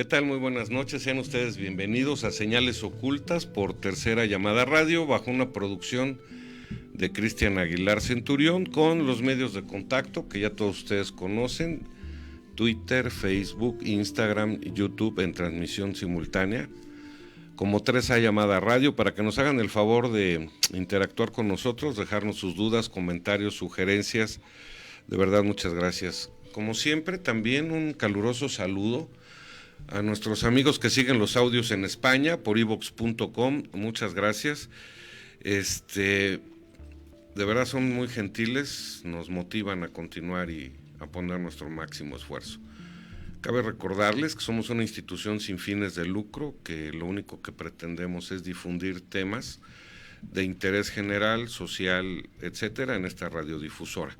¿Qué tal? Muy buenas noches, sean ustedes bienvenidos a Señales Ocultas por Tercera Llamada Radio, bajo una producción de Cristian Aguilar Centurión, con los medios de contacto que ya todos ustedes conocen: Twitter, Facebook, Instagram y YouTube en transmisión simultánea, como Tercera Llamada Radio, para que nos hagan el favor de interactuar con nosotros, dejarnos sus dudas, comentarios, sugerencias. De verdad, muchas gracias. Como siempre, también un caluroso saludo a nuestros amigos que siguen los audios en España por ivox.com, muchas gracias. De verdad son muy gentiles, nos motivan a continuar y a poner nuestro máximo esfuerzo. Cabe recordarles que somos una institución sin fines de lucro, que lo único que pretendemos es difundir temas de interés general, social, etcétera, en esta radiodifusora.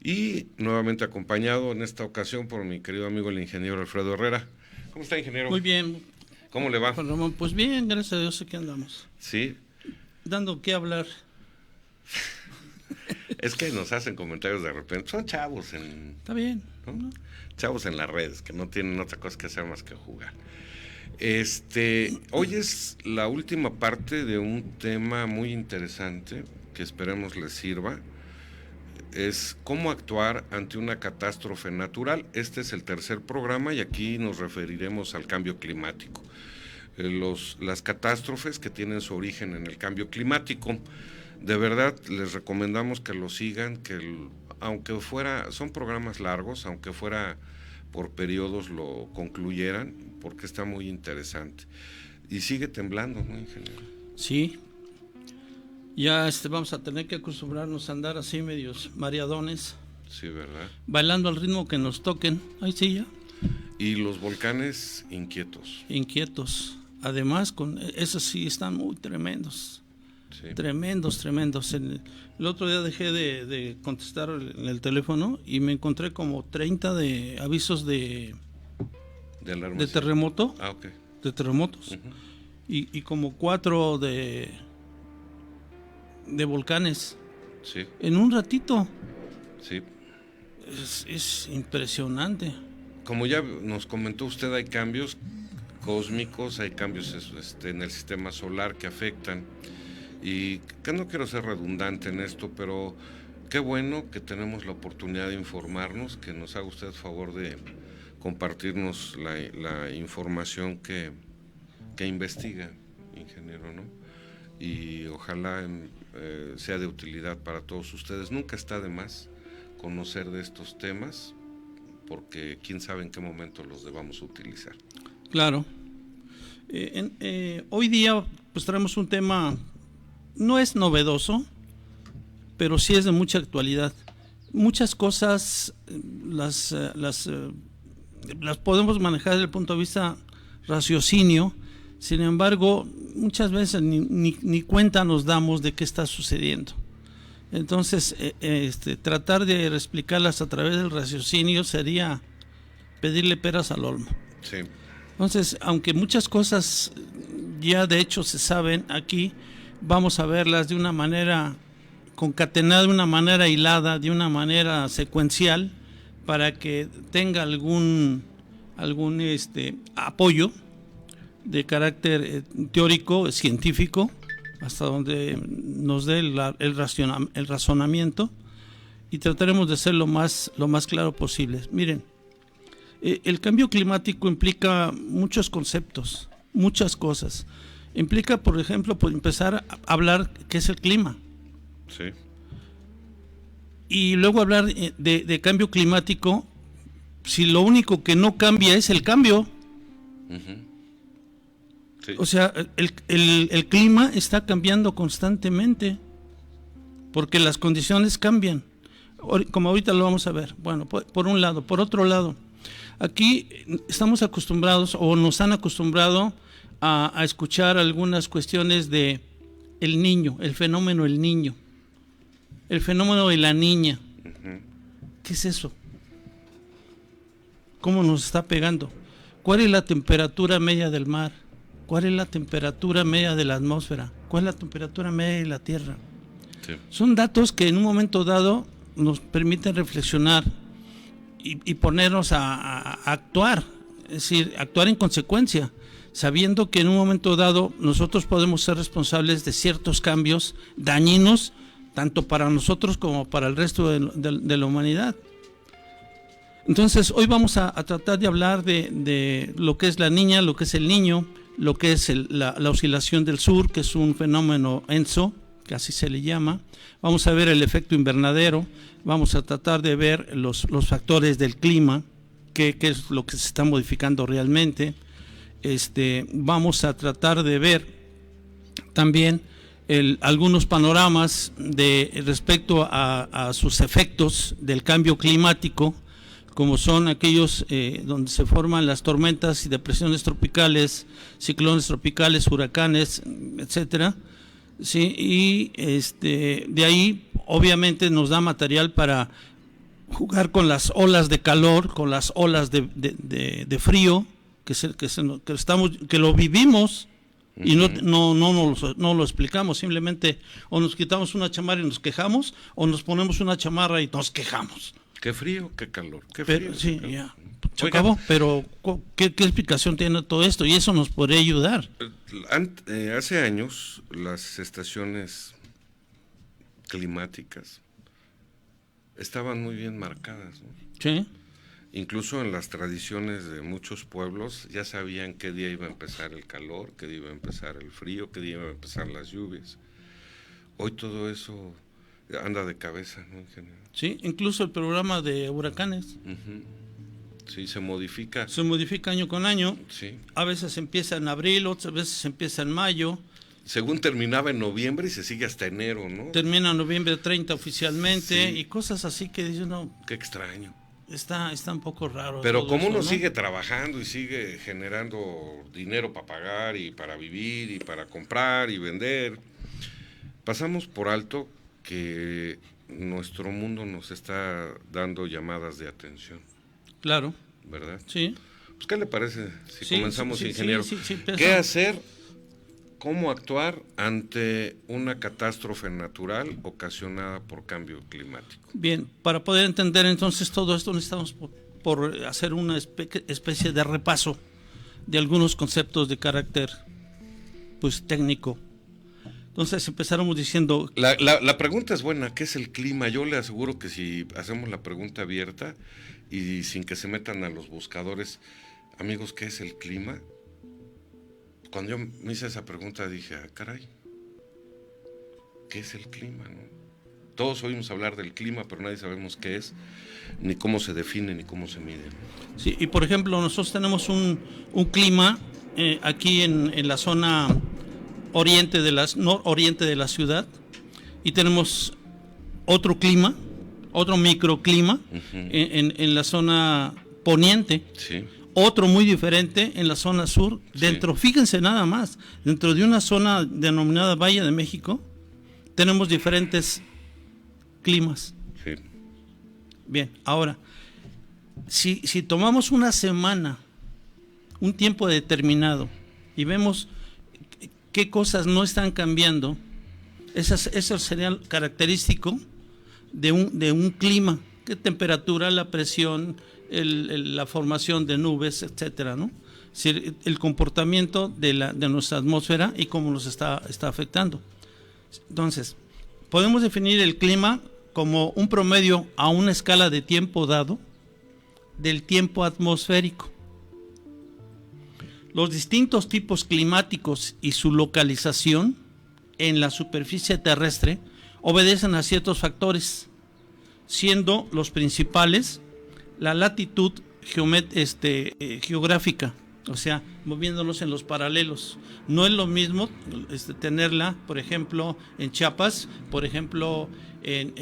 Y nuevamente acompañado en esta ocasión por mi querido amigo el ingeniero Alfredo Herrera. ¿Cómo está, ingeniero? Muy bien. ¿Cómo le va? Juan Ramón, pues bien, gracias a Dios, aquí andamos. Sí. Dando que hablar. Es que nos hacen comentarios de repente, son chavos en... Está bien. ¿no? Chavos en las redes, que no tienen otra cosa que hacer más que jugar. Hoy es la última parte de un tema muy interesante, que esperemos les sirva. Es cómo actuar ante una catástrofe natural. Este es el tercer programa y aquí nos referiremos al cambio climático. Las catástrofes que tienen su origen en el cambio climático. De verdad les recomendamos que lo sigan, aunque fuera, son programas largos, aunque fuera por periodos lo concluyeran, porque está muy interesante. Y sigue temblando, ¿no, ingeniero? Sí. Ya vamos a tener que acostumbrarnos a andar así medios mareadones. Sí, ¿verdad? Bailando al ritmo que nos toquen. Ahí sí ya. Y los volcanes inquietos. Inquietos. Además, esos sí están muy tremendos. Sí. Tremendos. El otro día dejé de contestar en el teléfono y me encontré como 30 de avisos de terremoto. Ah, ok. De terremotos. Uh-huh. Y como 4 de volcanes. Sí. En un ratito. Sí. Es impresionante. Como ya nos comentó usted, hay cambios cósmicos, hay cambios en el sistema solar que afectan. Y que no quiero ser redundante en esto, pero qué bueno que tenemos la oportunidad de informarnos, que nos haga usted favor de compartirnos la información que investiga, ingeniero, ¿no? Y ojalá sea de utilidad para todos ustedes. Nunca está de más conocer de estos temas, porque quién sabe en qué momento los debamos utilizar. Claro. Hoy día pues traemos un tema, no es novedoso, pero sí es de mucha actualidad. Muchas cosas las podemos manejar desde el punto de vista raciocinio. Sin embargo, muchas veces ni cuenta nos damos de qué está sucediendo. Entonces, tratar de explicarlas a través del raciocinio sería pedirle peras al olmo. Sí. Entonces, aunque muchas cosas ya de hecho se saben, aquí vamos a verlas de una manera concatenada, de una manera hilada, de una manera secuencial, para que tenga algún apoyo de carácter teórico, científico, hasta donde nos dé el razonamiento, y trataremos de ser lo más claro posible. Miren, el cambio climático implica muchos conceptos, muchas cosas. Implica, por ejemplo, empezar a hablar qué es el clima. Sí. Y luego hablar de cambio climático, si lo único que no cambia es el cambio. Uh-huh. Sí. O sea, el clima está cambiando constantemente porque las condiciones cambian, como ahorita lo vamos a ver. Bueno, por un lado. Por otro lado, aquí estamos acostumbrados, o nos han acostumbrado a escuchar algunas cuestiones de el niño, el fenómeno del niño, el fenómeno de la niña. Uh-huh. ¿Qué es eso? ¿Cómo nos está pegando? ¿Cuál es la temperatura media del mar? ¿Cuál es la temperatura media de la atmósfera? ¿Cuál es la temperatura media de la Tierra? Sí. Son datos que en un momento dado nos permiten reflexionar y ponernos a actuar Es decir, actuar en consecuencia, sabiendo que en un momento dado nosotros podemos ser responsables de ciertos cambios dañinos, tanto para nosotros como para el resto de la humanidad. Entonces, hoy vamos a tratar de hablar de lo que es la niña, lo que es el niño, lo que es la oscilación del sur, que es un fenómeno ENSO, que así se le llama. Vamos a ver el efecto invernadero, vamos a tratar de ver los factores del clima, qué es lo que se está modificando realmente. Vamos a tratar de ver también algunos panoramas respecto a sus efectos del cambio climático, como son aquellos donde se forman las tormentas y depresiones tropicales, ciclones tropicales, huracanes, etcétera. Sí, y de ahí obviamente nos da material para jugar con las olas de calor, con las olas de frío, que lo vivimos y no lo explicamos, simplemente o nos quitamos una chamarra y nos quejamos, o nos ponemos una chamarra y nos quejamos. Qué frío, qué calor, qué Pero, frío. sí, qué calor. ya. Se acabó, pero ¿qué explicación tiene todo esto? Y eso nos podría ayudar. Hace años las estaciones climáticas estaban muy bien marcadas, ¿no? Sí. Incluso en las tradiciones de muchos pueblos ya sabían qué día iba a empezar el calor, qué día iba a empezar el frío, qué día iba a empezar las lluvias. Hoy todo eso anda de cabeza, ¿no? En general. Sí, incluso el programa de huracanes. Uh-huh. Sí, se modifica. Se modifica año con año. Sí. A veces empieza en abril, otras veces empieza en mayo. Según terminaba en noviembre y se sigue hasta enero, ¿no? Termina noviembre 30 oficialmente, Sí. Y cosas así que dice uno, Qué extraño. está un poco raro. Pero todo como eso, uno ¿no? sigue trabajando y sigue generando dinero para pagar y para vivir y para comprar y vender, pasamos por alto que nuestro mundo nos está dando llamadas de atención, Claro, ¿verdad? sí. Pues, ¿qué le parece si Sí, comenzamos, sí, ingeniero? sí, ¿Qué hacer, cómo actuar ante una catástrofe natural ocasionada por cambio climático? Bien, para poder entender entonces todo esto necesitamos por hacer una especie de repaso de algunos conceptos de carácter pues técnico. Entonces empezáramos diciendo... La pregunta es buena, ¿qué es el clima? Yo le aseguro que si hacemos la pregunta abierta y sin que se metan a los buscadores, amigos, ¿qué es el clima? Cuando yo me hice esa pregunta dije, caray, ¿qué es el clima? ¿No? Todos oímos hablar del clima, pero nadie sabemos qué es, ni cómo se define, ni cómo se mide. Sí, y por ejemplo, nosotros tenemos un clima aquí en la zona nororiente de la ciudad, y tenemos otro clima, otro microclima en la zona poniente. Sí. Otro muy diferente en la zona sur, dentro, Sí. Fíjense nada más, dentro de una zona denominada Valle de México, tenemos diferentes climas. Sí. Bien, ahora, si tomamos una semana, un tiempo determinado, y vemos qué cosas no están cambiando, eso sería característico de un clima, qué temperatura, la presión, la formación de nubes, etcétera, ¿no? Es decir, el comportamiento de nuestra atmósfera y cómo nos está afectando. Entonces, podemos definir el clima como un promedio a una escala de tiempo dado del tiempo atmosférico. Los distintos tipos climáticos y su localización en la superficie terrestre obedecen a ciertos factores, siendo los principales la latitud geográfica, o sea, moviéndonos en los paralelos. No es lo mismo tenerla, por ejemplo, en Chiapas, por ejemplo, en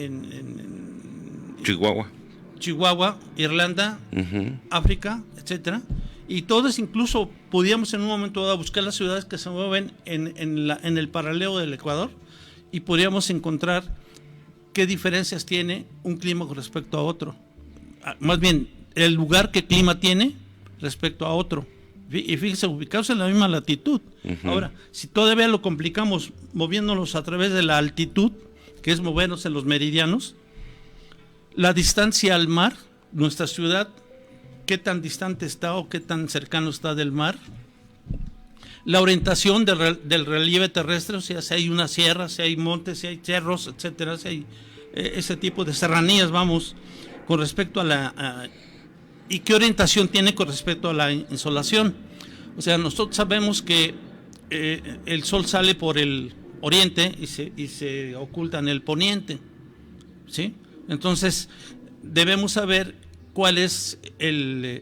Chihuahua, Irlanda, África, etcétera. Y todos incluso podíamos en un momento dado buscar las ciudades que se mueven en el paralelo del Ecuador, y podríamos encontrar qué diferencias tiene un clima con respecto a otro. Más bien, el lugar que clima tiene respecto a otro. Y fíjense, ubicados en la misma latitud. Ahora, si todavía lo complicamos moviéndonos a través de la altitud, que es movernos en los meridianos, la distancia al mar, nuestra ciudad qué tan distante está o qué tan cercano está del mar. La orientación del relieve terrestre, o sea, si hay una sierra, si hay montes, si hay cerros, etcétera, si hay ese tipo de serranías, vamos, con respecto a y qué orientación tiene con respecto a la insolación. O sea, nosotros sabemos que el sol sale por el oriente y se oculta en el poniente, ¿sí? Entonces, debemos saber cuál es el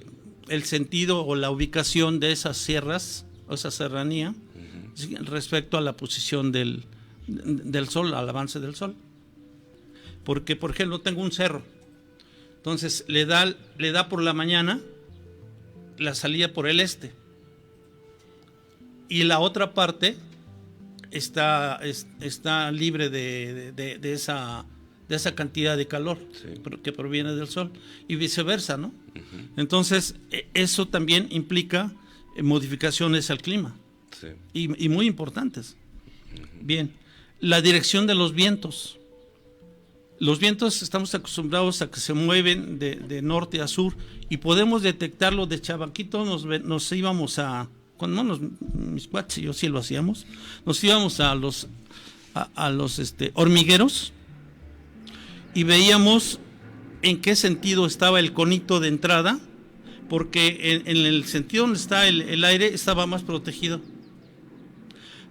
sentido o la ubicación de esas sierras o esa serranía, ¿sí?, respecto a la posición del sol, al avance del sol. Porque, por ejemplo, tengo un cerro, entonces le da por la mañana la salida por el este, y la otra parte está libre de esa cantidad de calor, sí, que proviene del sol, y viceversa, ¿no? Entonces, eso también implica modificaciones al clima, sí, y muy importantes. Bien, la dirección de los vientos. Los vientos estamos acostumbrados a que se mueven de norte a sur, y podemos detectarlo de chavaquito. Nos íbamos cuando mis cuates y yo sí lo hacíamos, nos íbamos a los hormigueros y veíamos en qué sentido estaba el conito de entrada, porque en el sentido donde está el aire estaba más protegido.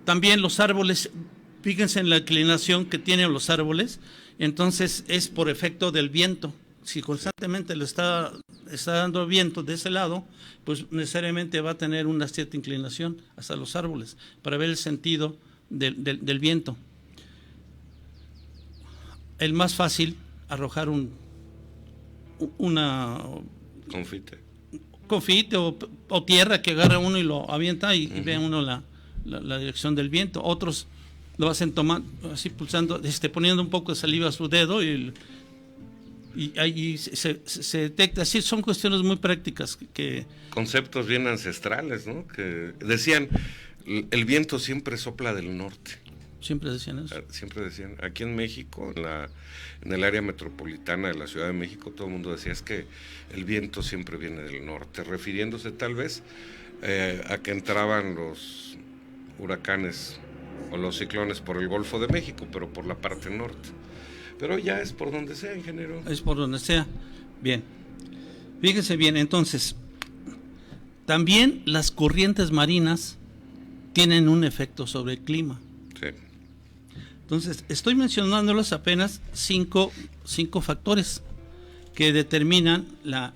También los árboles, fíjense en la inclinación que tienen los árboles, entonces es por efecto del viento. Si constantemente le está dando viento de ese lado, pues necesariamente va a tener una cierta inclinación hacia los árboles para ver el sentido del viento. El más fácil, arrojar una confite o tierra que agarra uno y lo avienta y ve uno la dirección del viento. Otros lo hacen tomando, así pulsando, poniendo un poco de saliva a su dedo y ahí se detecta. Así son cuestiones muy prácticas conceptos bien ancestrales, ¿no? Que decían, el viento siempre sopla del norte. Siempre decían eso. Siempre decían. Aquí en México, en el área metropolitana de la Ciudad de México, todo el mundo decía, es que el viento siempre viene del norte, refiriéndose tal vez a que entraban los huracanes o los ciclones por el Golfo de México, pero por la parte norte. Pero ya es por donde sea, ingeniero. Es por donde sea. Bien. Fíjense bien, entonces, también las corrientes marinas tienen un efecto sobre el clima. Sí. Entonces, estoy mencionándoles apenas cinco factores que determinan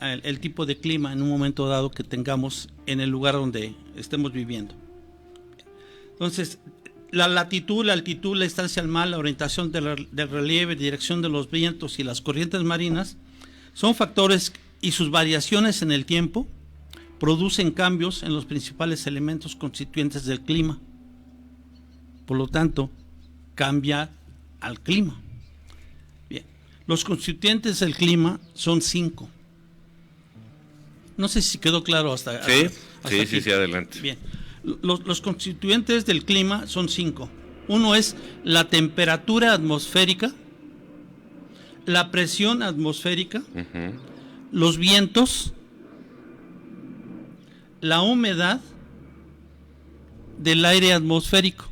el tipo de clima en un momento dado que tengamos en el lugar donde estemos viviendo. Entonces, la latitud, la altitud, la distancia al mar, la orientación del relieve, dirección de los vientos y las corrientes marinas son factores, y sus variaciones en el tiempo producen cambios en los principales elementos constituyentes del clima. Por lo tanto, cambia al clima. Bien, los constituyentes del clima son 5. No sé si quedó claro hasta aquí. Sí, adelante. Bien. Los constituyentes del clima son 5. Uno es la temperatura atmosférica, la presión atmosférica, los vientos, la humedad del aire atmosférico.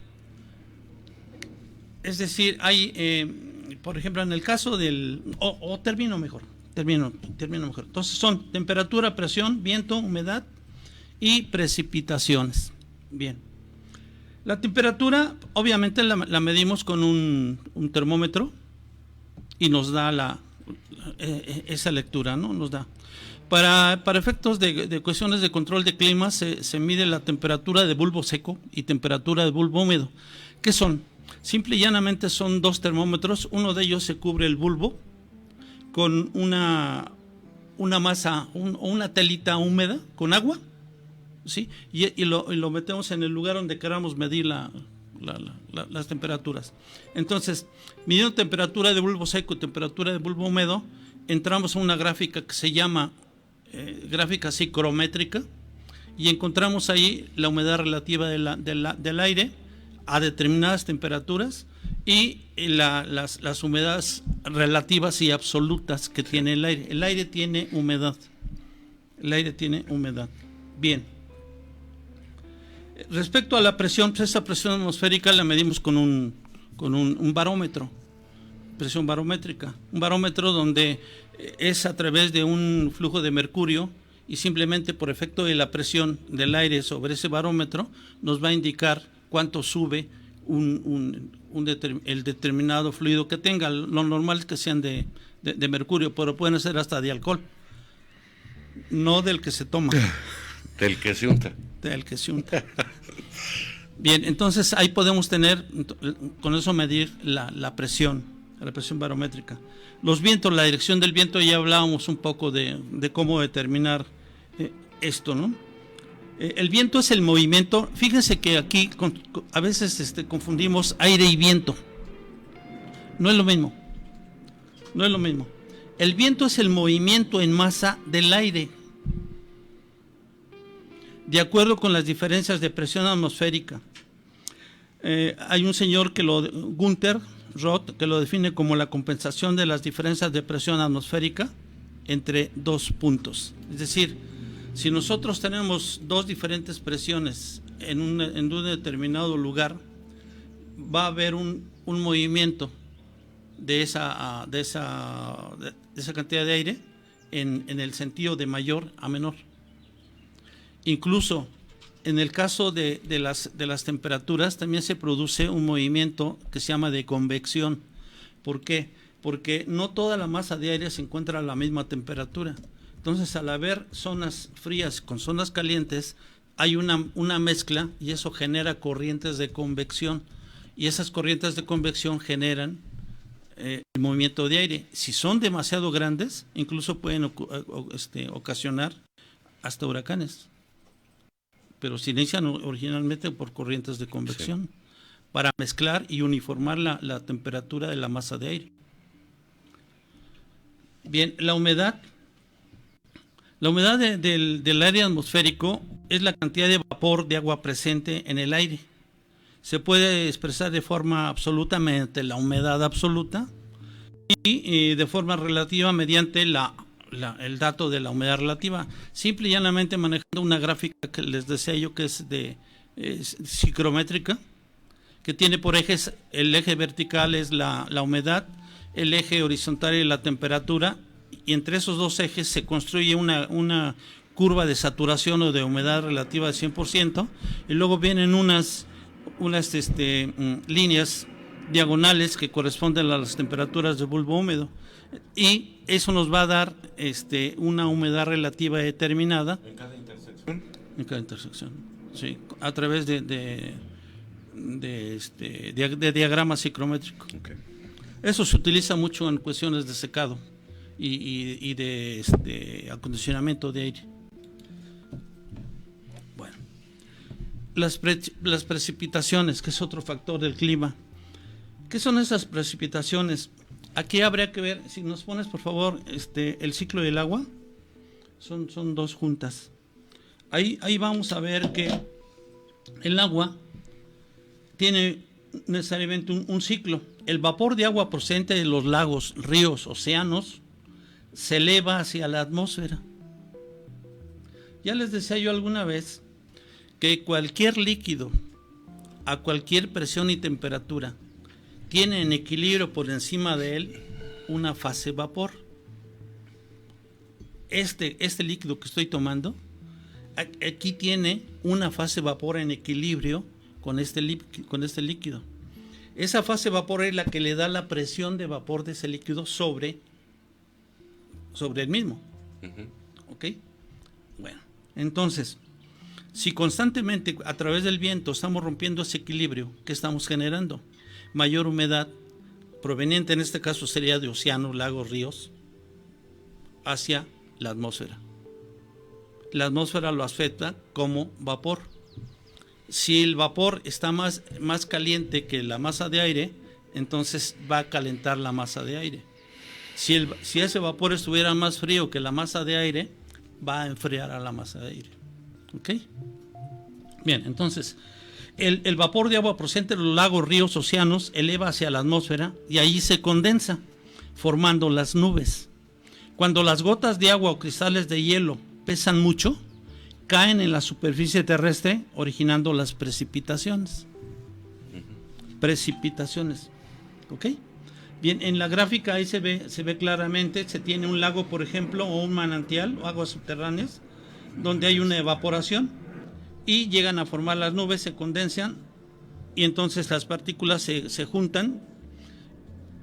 Es decir, hay, por ejemplo, en el caso termino mejor. Entonces son temperatura, presión, viento, humedad y precipitaciones. Bien. La temperatura, obviamente, la medimos con un termómetro y nos da esa lectura, ¿no? Nos da. Para efectos de cuestiones de control de clima, se mide la temperatura de bulbo seco y temperatura de bulbo húmedo. ¿Qué son? Simple y llanamente son 2 termómetros. Uno de ellos se cubre el bulbo con una masa o una telita húmeda con agua, ¿sí? Y lo metemos en el lugar donde queramos medir las temperaturas. Entonces, midiendo temperatura de bulbo seco y temperatura de bulbo húmedo, entramos a una gráfica que se llama gráfica psicométrica, y encontramos ahí la humedad relativa del aire a determinadas temperaturas y las humedades relativas y absolutas que tiene el aire. El aire tiene humedad. El aire tiene humedad. Bien. Respecto a la presión, pues esa presión atmosférica la medimos con un barómetro, presión barométrica. Un barómetro donde es a través de un flujo de mercurio y simplemente por efecto de la presión del aire sobre ese barómetro nos va a indicar cuánto sube el determinado fluido que tenga. Lo normal es que sean de mercurio, pero pueden ser hasta de alcohol, no del que se toma. Del que se unta. Del que se unta. Bien, entonces ahí podemos tener, con eso medir la presión barométrica. Los vientos, la dirección del viento, ya hablábamos un poco de cómo determinar esto, ¿no? El viento es el movimiento. Fíjense que aquí a veces confundimos aire y viento. No es lo mismo. No es lo mismo. El viento es el movimiento en masa del aire, de acuerdo con las diferencias de presión atmosférica. Hay un señor Günther Roth, que lo define como la compensación de las diferencias de presión atmosférica entre dos puntos. Es decir, si nosotros tenemos dos diferentes presiones en un determinado lugar, va a haber un movimiento de esa cantidad de aire en el sentido de mayor a menor. Incluso en el caso de las temperaturas también se produce un movimiento que se llama de convección. ¿Por qué? Porque no toda la masa de aire se encuentra a la misma temperatura. Entonces, al haber zonas frías con zonas calientes, hay una mezcla y eso genera corrientes de convección. Y esas corrientes de convección generan el movimiento de aire. Si son demasiado grandes, incluso pueden ocasionar hasta huracanes. Pero se inician originalmente por corrientes de convección, sí, para mezclar y uniformar la temperatura de la masa de aire. Bien, la humedad. La humedad del aire atmosférico es la cantidad de vapor de agua presente en el aire. Se puede expresar de forma absoluta mediante la humedad absoluta y de forma relativa mediante el dato de la humedad relativa, simple y llanamente manejando una gráfica que les decía yo que es ciclométrica, que tiene por ejes, el eje vertical es la humedad, el eje horizontal es la temperatura, y entre esos dos ejes se construye una curva de saturación o de humedad relativa de 100%, y luego vienen unas líneas diagonales que corresponden a las temperaturas de bulbo húmedo, y eso nos va a dar una humedad relativa determinada en cada intersección. En cada intersección, sí, a través de diagrama ciclométrico. Okay. Eso se utiliza mucho en cuestiones de secado y de acondicionamiento de aire. Bueno, las precipitaciones, que es otro factor del clima. ¿Qué son esas precipitaciones? Aquí habría que ver, si nos pones por favor el ciclo del agua, son dos juntas. Ahí vamos a ver que el agua tiene necesariamente un ciclo. El vapor de agua procedente de los lagos, ríos, océanos, se eleva hacia la atmósfera. Ya les decía yo alguna vez que cualquier líquido a cualquier presión y temperatura tiene en equilibrio por encima de él una fase vapor. Este líquido que estoy tomando, aquí tiene una fase vapor en equilibrio con este líquido. Esa fase vapor es la que le da la presión de vapor de ese líquido sobre el mismo. Uh-huh. ¿Ok? Bueno, entonces, si constantemente a través del viento estamos rompiendo ese equilibrio, ¿qué estamos generando? Mayor humedad, proveniente en este caso sería de océanos, lagos, ríos, hacia la atmósfera. La atmósfera lo afecta como vapor. Si el vapor está más caliente que la masa de aire, entonces va a calentar la masa de aire. Si ese vapor estuviera más frío que la masa de aire, va a enfriar a la masa de aire. ¿Ok? Bien, entonces, el vapor de agua procedente de los lagos, ríos, océanos, eleva hacia la atmósfera y ahí se condensa, formando las nubes. Cuando las gotas de agua o cristales de hielo pesan mucho, caen en la superficie terrestre originando las precipitaciones. Precipitaciones. ¿Ok? Bien, en la gráfica ahí se ve claramente, se tiene un lago, por ejemplo, o un manantial, o aguas subterráneas, donde hay una evaporación y llegan a formar las nubes, se condensan y entonces las partículas se juntan,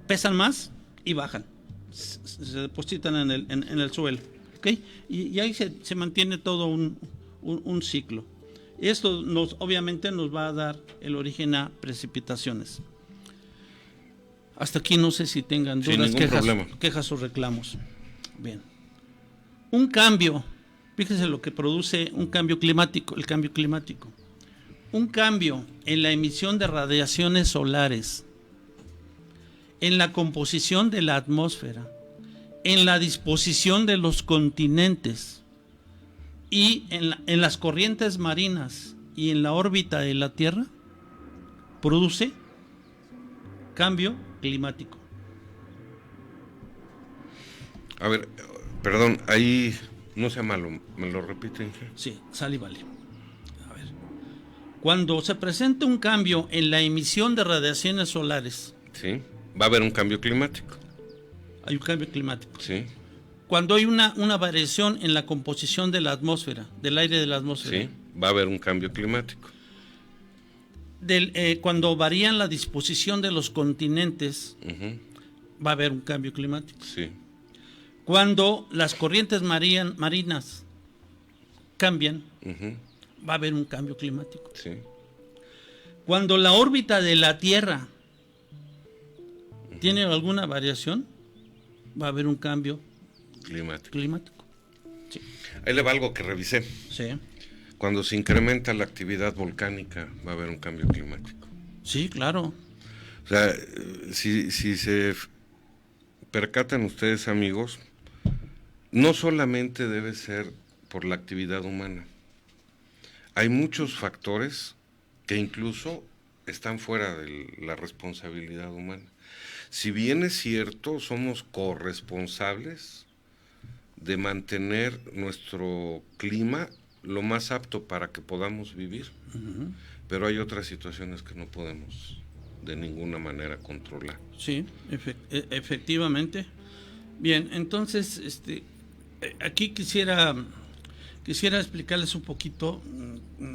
pesan más y bajan, se depositan en el suelo. ¿Okay? Y ahí se mantiene todo un ciclo. Esto obviamente nos va a dar el origen a precipitaciones. Hasta aquí no sé si tengan dudas, quejas o reclamos. Bien. Un cambio, fíjense lo que produce un cambio climático, el cambio climático. Un cambio en la emisión de radiaciones solares, en la composición de la atmósfera, en la disposición de los continentes y en las corrientes marinas y en la órbita de la Tierra, produce cambio climático. A ver, perdón, ahí no sea malo, ¿me lo repiten? Sí, sale y vale. A ver. Cuando se presenta un cambio en la emisión de radiaciones solares, sí, va a haber un cambio climático. Hay un cambio climático. Sí. Cuando hay una variación en la composición de la atmósfera, del aire de la atmósfera. Sí, va a haber un cambio climático. Cuando varían la disposición de los continentes, va a haber un cambio climático. Sí. Cuando las corrientes marinas cambian, va a haber un cambio climático. Sí. Cuando la órbita de la Tierra tiene alguna variación, va a haber un cambio climático. Sí. Ahí le va algo que revisé. Sí. Cuando se incrementa la actividad volcánica, va a haber un cambio climático. Sí, claro. O sea, si se percatan ustedes, amigos, no solamente debe ser por la actividad humana. Hay muchos factores que incluso están fuera de la responsabilidad humana. Si bien es cierto, somos corresponsables de mantener nuestro clima lo más apto para que podamos vivir, pero hay otras situaciones que no podemos de ninguna manera controlar. Sí, efectivamente. Bien, entonces, aquí quisiera explicarles un poquito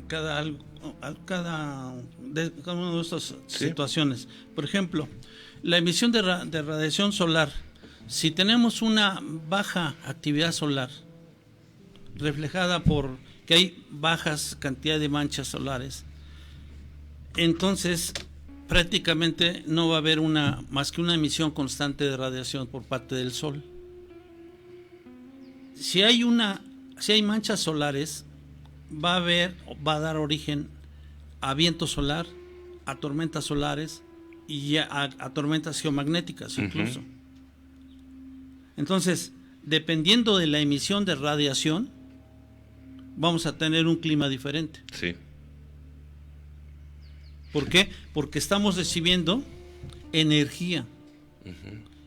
cada una de estas situaciones. Por ejemplo, la emisión de radiación solar. Si tenemos una baja actividad solar, reflejada por que hay bajas cantidad de manchas solares, entonces prácticamente no va a haber más que una emisión constante de radiación por parte del Sol. Si hay manchas solares, va a dar origen a viento solar, a tormentas solares y a tormentas geomagnéticas incluso. Entonces, dependiendo de la emisión de radiación, vamos a tener un clima diferente. Sí. ¿Por qué? Porque estamos recibiendo energía.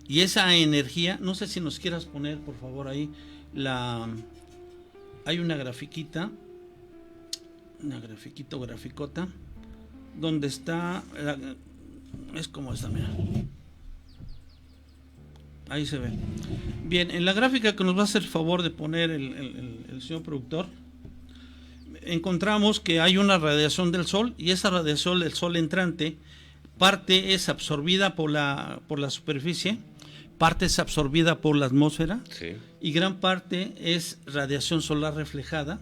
Y esa energía, no sé si nos quieras poner, por favor, ahí hay una graficota, donde está, es como esta, mira. Ahí se ve. Bien, en la gráfica que nos va a hacer el favor de poner el señor productor, encontramos que hay una radiación del Sol, y esa radiación del Sol entrante, parte es absorbida por la superficie, parte es absorbida por la atmósfera, sí, y gran parte es radiación solar reflejada,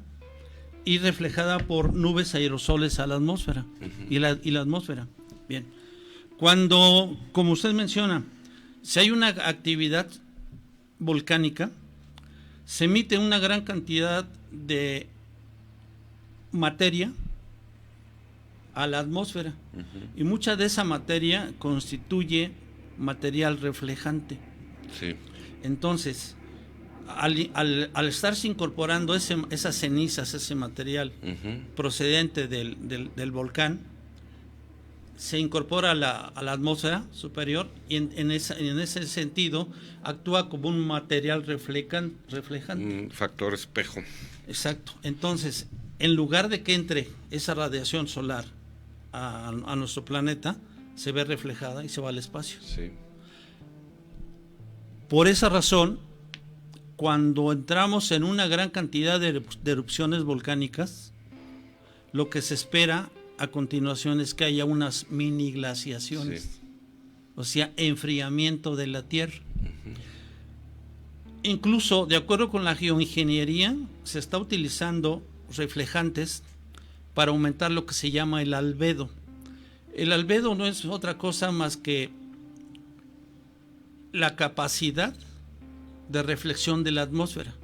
y reflejada por nubes aerosoles a la atmósfera, y la atmósfera. Bien, cuando, como usted menciona, si hay una actividad volcánica, se emite una gran cantidad de materia a la atmósfera, y mucha de esa materia constituye material reflejante. Sí. Entonces, al estarse incorporando esas cenizas, ese material procedente del volcán, se incorpora a la atmósfera superior y en ese sentido actúa como un material reflejante. Un factor espejo. Exacto. Entonces, en lugar de que entre esa radiación solar a nuestro planeta, se ve reflejada y se va al espacio. Sí. Por esa razón, cuando entramos en una gran cantidad de erupciones volcánicas, lo que se espera a continuación es que haya unas mini glaciaciones, sí. O sea, enfriamiento de la Tierra. Uh-huh. Incluso, de acuerdo con la geoingeniería, se está utilizando reflejantes para aumentar lo que se llama el albedo. El albedo no es otra cosa más que la capacidad de reflexión de la atmósfera.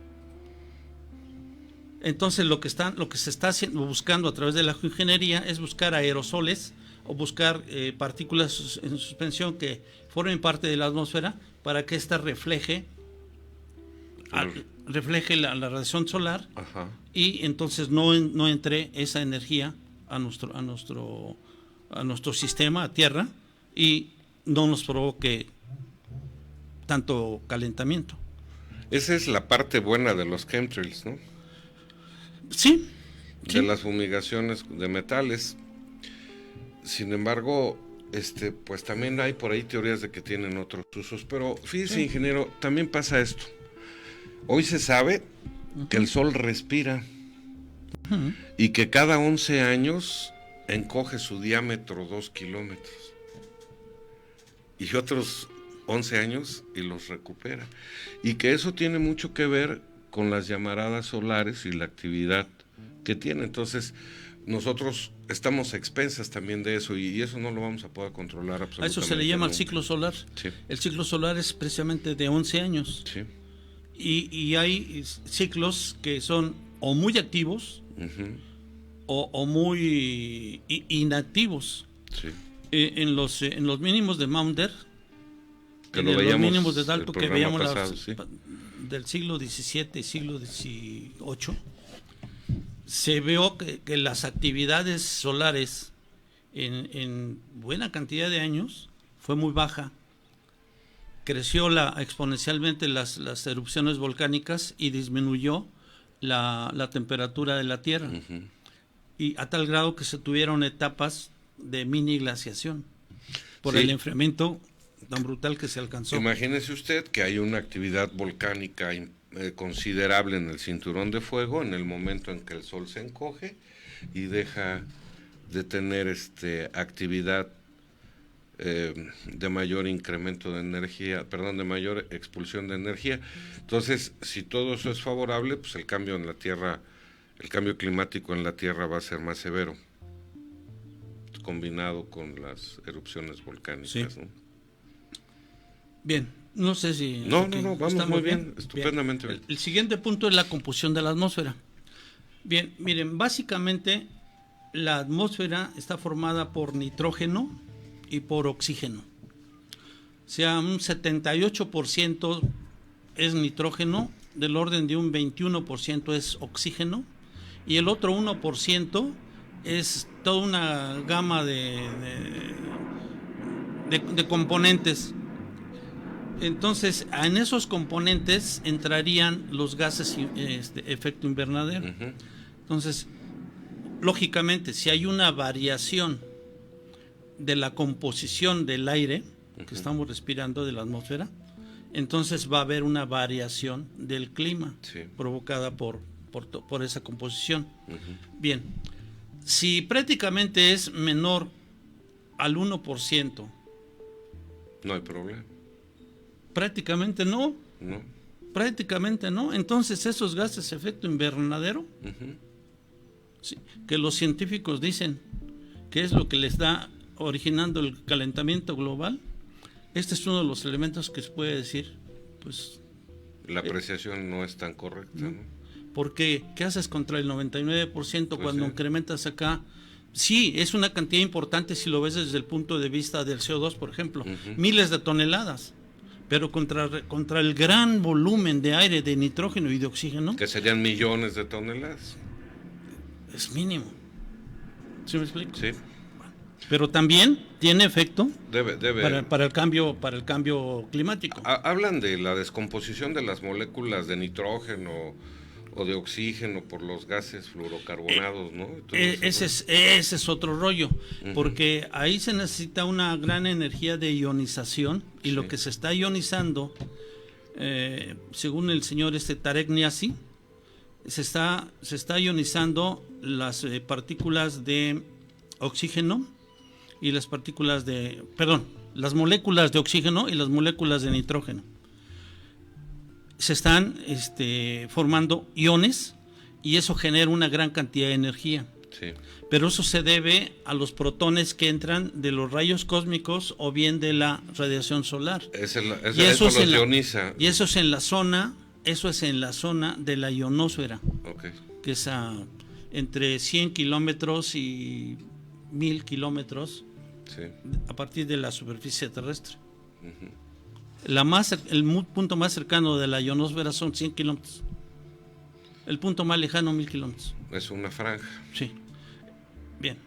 Entonces lo que se está buscando a través de la geoingeniería es buscar aerosoles o buscar partículas en suspensión que formen parte de la atmósfera para que ésta refleje la radiación solar. Ajá. Y entonces no entre esa energía a nuestro sistema, a Tierra, y no nos provoque tanto calentamiento. Esa es la parte buena de los chemtrails, ¿no? Sí. De las fumigaciones de metales. Sin embargo, pues también hay por ahí teorías de que tienen otros usos, pero fíjese, ingeniero, también pasa esto. Hoy se sabe que el Sol respira y que cada 11 años encoge su diámetro 2 kilómetros y otros 11 años y los recupera, y que eso tiene mucho que ver con las llamaradas solares y la actividad que tiene. Entonces nosotros estamos a expensas también de eso, y eso no lo vamos a poder controlar absolutamente. A eso se le llama el ciclo solar. Sí. El ciclo solar es precisamente de 11 años. Sí. Y hay ciclos que son o muy activos, uh-huh, o muy inactivos. Sí. En los mínimos de Maunder, que en los mínimos de Dalton que veíamos pasado, sí, del siglo XVII y siglo XVIII, se vio que las actividades solares en buena cantidad de años fue muy baja. Creció exponencialmente las erupciones volcánicas y disminuyó la temperatura de la Tierra. Uh-huh. Y a tal grado que se tuvieron etapas de mini glaciación por el enfriamiento tan brutal que se alcanzó. Imagínese usted que hay una actividad volcánica considerable en el cinturón de fuego en el momento en que el Sol se encoge y deja de tener actividad de mayor incremento de energía, de mayor expulsión de energía. Entonces, si todo eso es favorable, pues el cambio en la Tierra, el cambio climático en la Tierra va a ser más severo, combinado con las erupciones volcánicas. Sí. ¿No? Bien, no sé si... No, vamos muy bien, estupendamente bien. El siguiente punto es la composición de la atmósfera. Bien, miren, básicamente la atmósfera está formada por nitrógeno y por oxígeno. O sea, un 78% es nitrógeno, del orden de un 21% es oxígeno, y el otro 1% es toda una gama de componentes. Entonces, en esos componentes entrarían los gases de efecto invernadero. Uh-huh. Entonces, lógicamente, si hay una variación de la composición del aire que uh-huh, estamos respirando, de la atmósfera, entonces va a haber una variación del clima, sí, provocada por esa composición. Uh-huh. Bien, si prácticamente es menor al 1%, no hay problema. Prácticamente no. Prácticamente no. Entonces esos gases de efecto invernadero, uh-huh, sí, que los científicos dicen que es lo que les está originando el calentamiento global, este es uno de los elementos que se puede decir, pues... La apreciación no es tan correcta, ¿no? Porque, ¿qué haces contra el 99% pues cuando sí, incrementas acá? Sí, es una cantidad importante si lo ves desde el punto de vista del CO2, por ejemplo, uh-huh, miles de toneladas. Pero contra el gran volumen de aire, de nitrógeno y de oxígeno, que serían millones de toneladas, es mínimo. ¿Sí me explico? Sí. pero también tiene efecto Debe. para el cambio climático. Hablan de la descomposición de las moléculas de nitrógeno o de oxígeno por los gases fluorocarbonados, ¿no? Entonces, ese es otro rollo, porque ahí se necesita una gran energía de ionización y lo que se está ionizando, según el señor Tarek Niazi, se está ionizando las partículas de oxígeno y las las moléculas de oxígeno y las moléculas de nitrógeno. Se están formando iones y eso genera una gran cantidad de energía. Sí. Pero eso se debe a los protones que entran de los rayos cósmicos o bien de la radiación solar. Eso los ioniza. Y eso es en la zona de la ionosfera, Okay. que es entre 100 kilómetros y 1000 kilómetros, sí, a partir de la superficie terrestre. Uh-huh. El punto más cercano de la ionosfera son 100 kilómetros. El punto más lejano, 1000 kilómetros. Es una franja. Sí. Bien.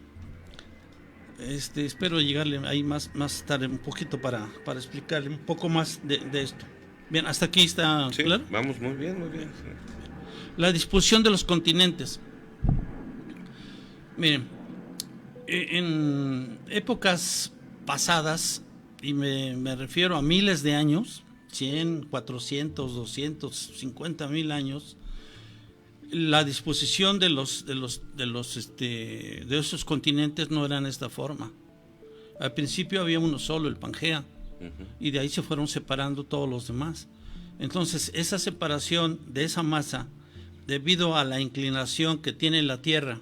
Espero llegarle ahí más tarde un poquito para explicarle un poco más de esto. Bien, hasta aquí está claro. Vamos muy bien, muy bien. Sí. La disposición de los continentes. Miren, en épocas pasadas, y me refiero a miles de años, 100, 400, 200, 50 mil años, la disposición de esos continentes no eran de esta forma. Al principio había uno solo, el Pangea, y de ahí se fueron separando todos los demás. Entonces, esa separación de esa masa, debido a la inclinación que tiene la Tierra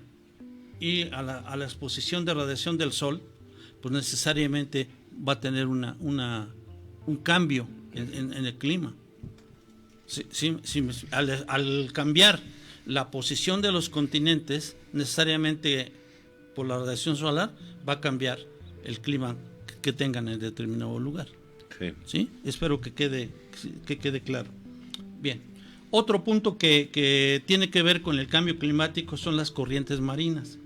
y a la exposición de radiación del Sol, pues necesariamente va a tener un cambio en el clima. Al cambiar la posición de los continentes, necesariamente por la radiación solar va a cambiar el clima que tengan en determinado lugar. Sí. ¿Sí? Espero que quede claro. Bien. Otro punto que tiene que ver con el cambio climático son las corrientes marinas.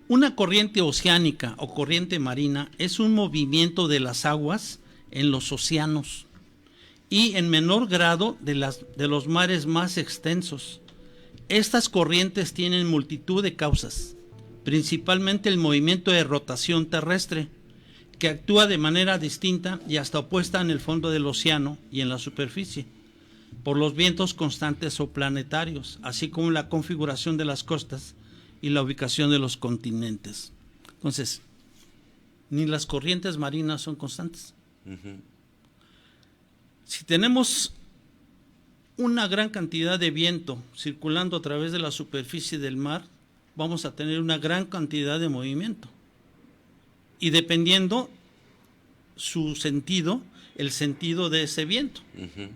Una corriente oceánica o corriente marina es un movimiento de las aguas en los océanos y en menor grado de los mares más extensos. Estas corrientes tienen multitud de causas, principalmente el movimiento de rotación terrestre, que actúa de manera distinta y hasta opuesta en el fondo del océano y en la superficie, por los vientos constantes o planetarios, así como la configuración de las costas y la ubicación de los continentes. Entonces, ni las corrientes marinas son constantes. Uh-huh. Si tenemos una gran cantidad de viento circulando a través de la superficie del mar, vamos a tener una gran cantidad de movimiento. Y dependiendo su sentido, el sentido de ese viento. Uh-huh.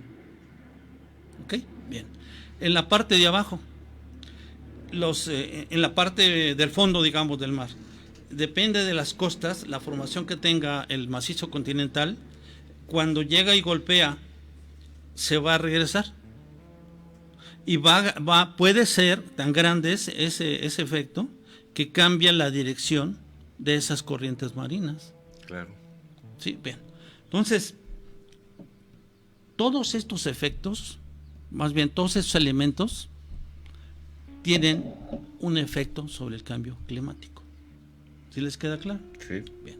¿Ok? Bien. En la parte de abajo, en la parte del fondo, digamos, del mar, depende de las costas, la formación que tenga el macizo continental, cuando llega y golpea, se va a regresar. Y puede ser tan grande ese efecto que cambia la dirección de esas corrientes marinas. Claro. Sí, bien. Entonces, todos estos efectos, más bien todos estos elementos, tienen un efecto sobre el cambio climático. ¿Sí les queda claro? Sí. Bien.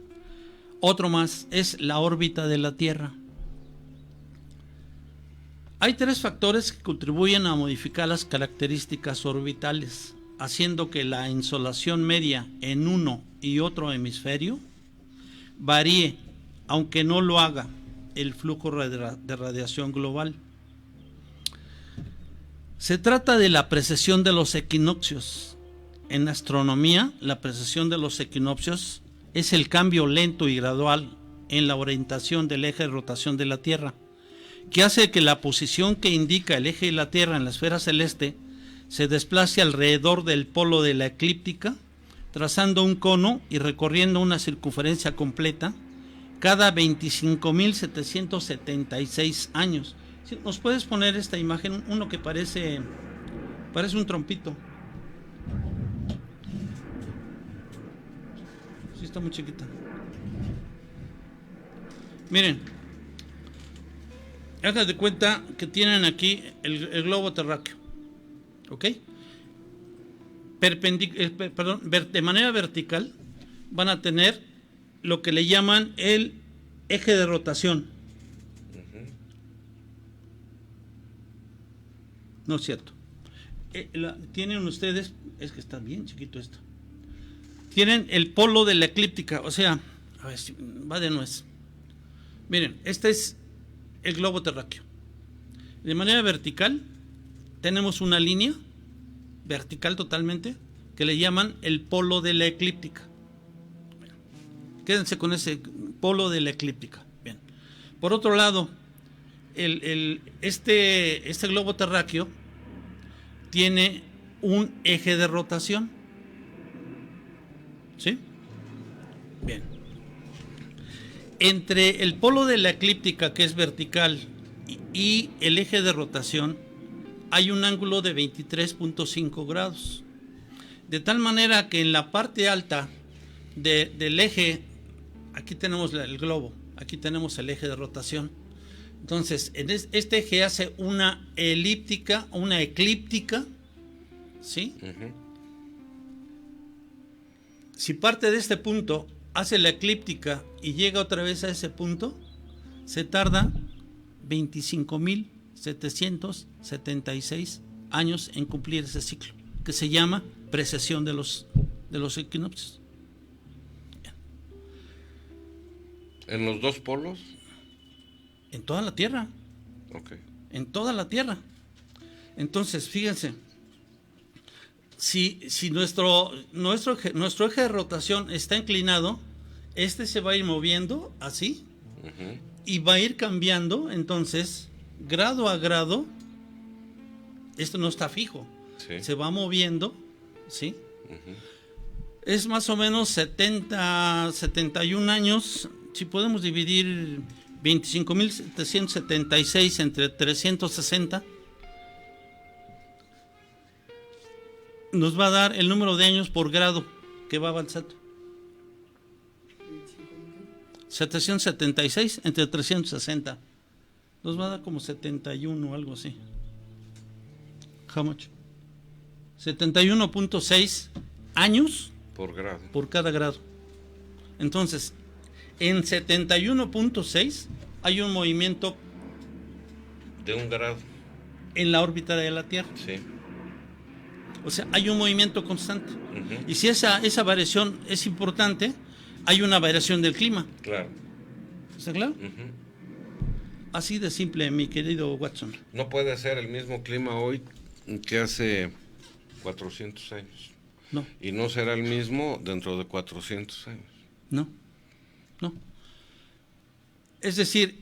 Otro más es la órbita de la Tierra. Hay 3 factores que contribuyen a modificar las características orbitales, haciendo que la insolación media en uno y otro hemisferio varíe, aunque no lo haga el flujo de radiación global. Se trata de la precesión de los equinoccios. En astronomía, la precesión de los equinoccios es el cambio lento y gradual en la orientación del eje de rotación de la Tierra, que hace que la posición que indica el eje de la Tierra en la esfera celeste se desplace alrededor del polo de la eclíptica, trazando un cono y recorriendo una circunferencia completa cada 25.776 años. ¿Nos puedes poner esta imagen? Uno que parece un trompito. Sí está muy chiquita. Miren, hagan de cuenta que tienen aquí el globo terráqueo, ¿ok? De manera vertical van a tener lo que le llaman el eje de rotación. No es cierto. Tienen ustedes, es que está bien chiquito esto. Tienen el polo de la eclíptica, o sea, a ver si va de nuez. Miren, este es el globo terráqueo. De manera vertical tenemos una línea vertical totalmente que le llaman el polo de la eclíptica. Quédense con ese polo de la eclíptica. Bien. Por otro lado, este globo terráqueo tiene un eje de rotación. ¿Sí? Bien. Entre el polo de la eclíptica, que es vertical, y el eje de rotación, hay un ángulo de 23.5 grados. De tal manera que en la parte alta del eje, aquí tenemos el globo, aquí tenemos el eje de rotación. Entonces, en este eje hace una elíptica, una eclíptica, ¿sí? Si parte de este punto, hace la eclíptica y llega otra vez a ese punto, se tarda 25.776 años en cumplir ese ciclo, que se llama precesión de los equinoccios. Bien. ¿En los dos polos? En toda la Tierra. Okay. En toda la Tierra. Entonces, fíjense, si nuestro eje de rotación está inclinado, este se va a ir moviendo así, y va a ir cambiando, entonces, grado a grado. Esto no está fijo, sí. Se va moviendo, ¿sí? Es más o menos 71 años. Si podemos dividir 25.776 entre 360, nos va a dar el número de años por grado que va avanzando. 776 entre 360 nos va a dar como 71 o algo así. How much? 71.6 años por grado, por cada grado. Entonces, en 71.6 hay un movimiento de un grado en la órbita de la Tierra. Sí. O sea, hay un movimiento constante. Y si esa variación es importante, hay una variación del clima. Claro. ¿Está claro? Así de simple, mi querido Watson. No puede ser el mismo clima hoy que hace 400 años. No. Y no será el mismo dentro de 400 años. No. Es decir,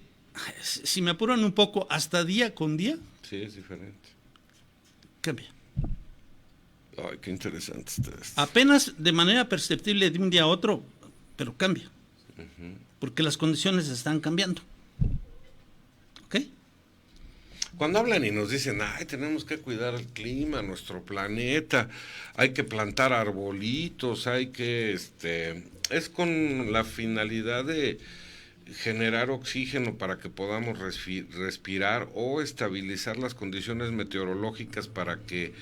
si me apuran un poco, hasta día con día. Sí, es diferente. Cambia. Ay, qué interesante está esto. Apenas de manera perceptible de un día a otro, pero cambia. Porque las condiciones están cambiando. ¿Ok? Cuando hablan y nos dicen, ay, tenemos que cuidar el clima, nuestro planeta, hay que plantar arbolitos, hay que, es con la finalidad de generar oxígeno para que podamos respirar o estabilizar las condiciones meteorológicas para que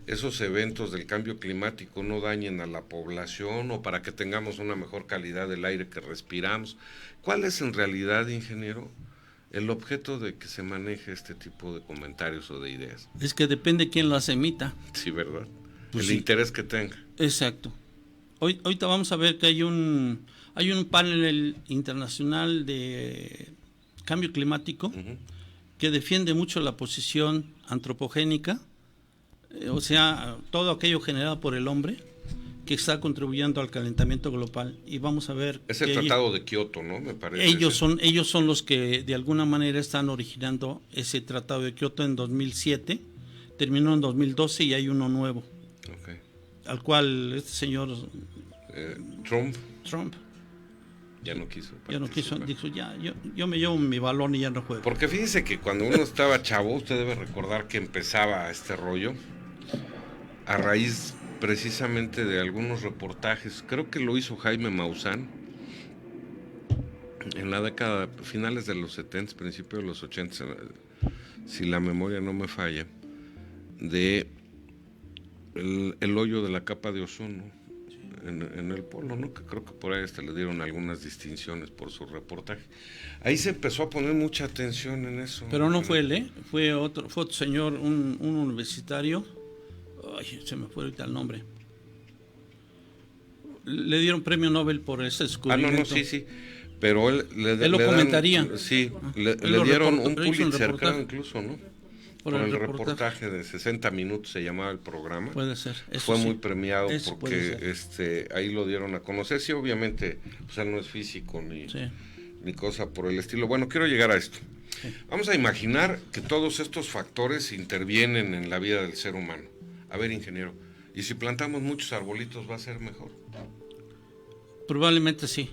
esos eventos del cambio climático no dañen a la población o para que tengamos una mejor calidad del aire que respiramos. ¿Cuál es en realidad, ingeniero, el objeto de que se maneje este tipo de comentarios o de ideas? Es que depende quién las emita. Sí, ¿verdad? Pues el sí. interés que tenga. Exacto. Ahorita vamos a ver que hay un panel internacional de cambio climático que defiende mucho la posición antropogénica, o sea, todo aquello generado por el hombre que está contribuyendo al calentamiento global. Y vamos a ver. Es el Tratado de Kioto, ¿no? Me parece. Ellos son los que de alguna manera están originando ese Tratado de Kioto en 2007, terminó en 2012 y hay uno nuevo. Okay. Al cual este señor Trump ya no quiso, dijo, ya, yo me llevo mi balón y ya no juego. Porque fíjese que cuando uno estaba chavo, usted debe recordar que empezaba este rollo a raíz precisamente de algunos reportajes, creo que lo hizo Jaime Maussan en la década, finales de los 70, principios de los 80, si la memoria no me falla, de el hoyo de la capa de ozono en el polo, ¿no? Que creo que por ahí hasta le dieron algunas distinciones por su reportaje. Ahí se empezó a poner mucha atención en eso. Pero no fue él, fue otro señor, un universitario. Ay, se me fue ahorita el nombre. Le dieron premio Nobel por ese descubrimiento. Sí. Pero él lo comentaría. Le dieron un Pulitzer, creo, incluso, ¿no? Por el reportaje de 60 minutos se llamaba el programa. Puede ser. Fue muy premiado porque ahí lo dieron a conocer. Sí, obviamente, o sea, no es físico ni cosa por el estilo. Bueno, quiero llegar a esto. Sí. Vamos a imaginar que todos estos factores intervienen en la vida del ser humano. A ver, ingeniero, ¿y si plantamos muchos arbolitos va a ser mejor? Probablemente sí.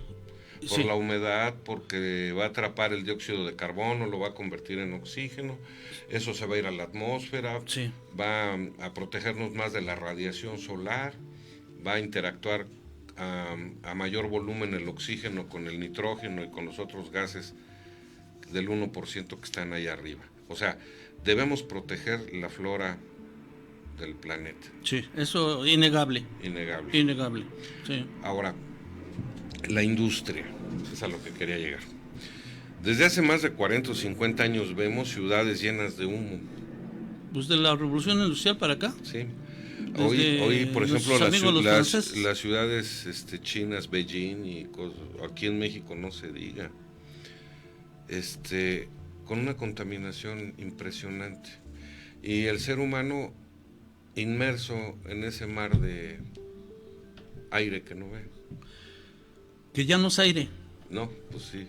Por la humedad, porque va a atrapar el dióxido de carbono, lo va a convertir en oxígeno, eso se va a ir a la atmósfera, va a protegernos más de la radiación solar, va a interactuar a mayor volumen el oxígeno con el nitrógeno y con los otros gases del 1% que están ahí arriba. O sea, debemos proteger la flora del planeta. Sí, eso innegable. Innegable, sí. Ahora, la industria, es a lo que quería llegar. Desde hace más de 40 o 50 años vemos ciudades llenas de humo. Pues de la revolución industrial para acá. Sí. Hoy por ejemplo, las ciudades chinas, Beijing y aquí en México no se diga, con una contaminación impresionante. Y el ser humano inmerso en ese mar de aire que no ve. Que ya no es aire. No, pues sí.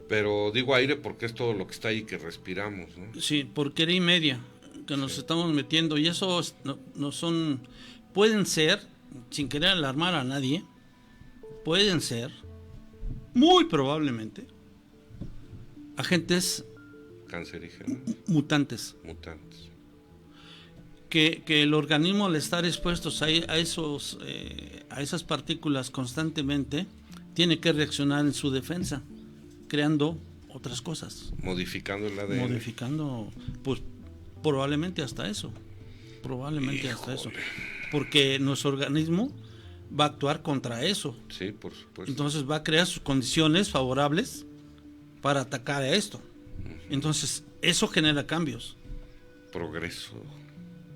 Pero digo aire porque es todo lo que está ahí que respiramos, ¿no? Sí, porquería y media que nos estamos metiendo. Y eso no son... Pueden ser, sin querer alarmar a nadie, pueden ser, muy probablemente, agentes cancerígenos. Mutantes. Que el organismo, al estar expuestos a esas partículas constantemente, tiene que reaccionar en su defensa, creando otras cosas. Modificando el ADN. Modificando, pues probablemente hasta eso. Hasta eso. Porque nuestro organismo va a actuar contra eso. Sí, por supuesto. Entonces va a crear sus condiciones favorables para atacar a esto. Entonces, eso genera cambios. Progreso,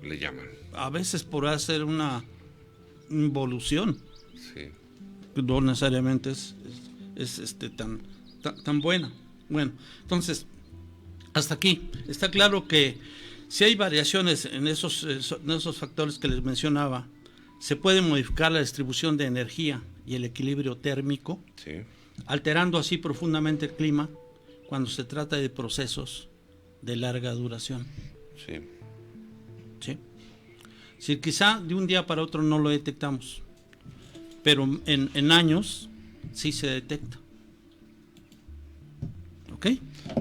le llaman. A veces podrá ser una involución. Sí. No necesariamente es tan buena. Bueno, entonces, hasta aquí. Está claro que si hay variaciones en esos factores que les mencionaba, se puede modificar la distribución de energía y el equilibrio térmico, sí, alterando así profundamente el clima cuando se trata de procesos de larga duración. Sí. ¿Sí? Si quizá de un día para otro no lo detectamos, pero en años sí se detecta. ¿Ok?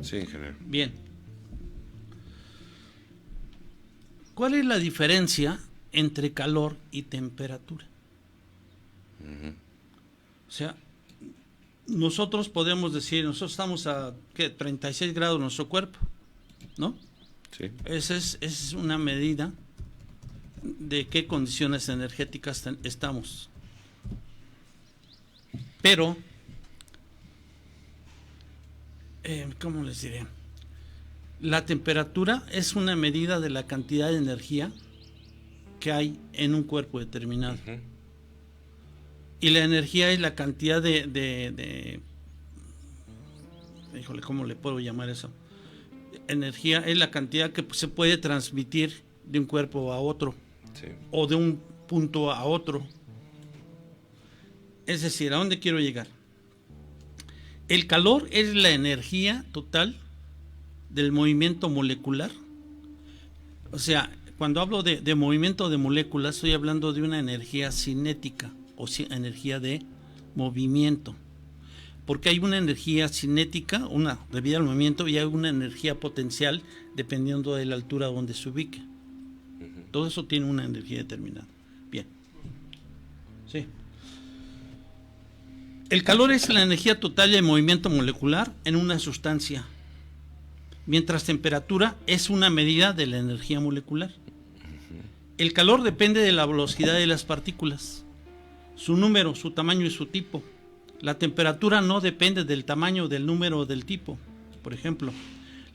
Sí, ingeniero. Bien. ¿Cuál es la diferencia entre calor y temperatura? Uh-huh. O sea, nosotros podemos decir, nosotros estamos a 36 grados en nuestro cuerpo, ¿no? Sí. Esa es una medida de qué condiciones energéticas estamos. Pero, ¿cómo les diré? La temperatura es una medida de la cantidad de energía que hay en un cuerpo determinado. Uh-huh. Y la energía es la cantidad híjole, ¿cómo le puedo llamar eso? Energía es la cantidad que se puede transmitir de un cuerpo a otro, sí, o de un punto a otro. Es decir, ¿a dónde quiero llegar? El calor es la energía total del movimiento molecular. O sea, cuando hablo de movimiento de moléculas, estoy hablando de una energía cinética o energía de movimiento. Porque hay una energía cinética, una debida al movimiento, y hay una energía potencial dependiendo de la altura donde se ubique. Uh-huh. Todo eso tiene una energía determinada. Bien. Sí. El calor es la energía total de movimiento molecular en una sustancia, mientras temperatura es una medida de la energía molecular. El calor depende de la velocidad de las partículas, su número, su tamaño y su tipo. La temperatura no depende del tamaño, del número o del tipo. Por ejemplo,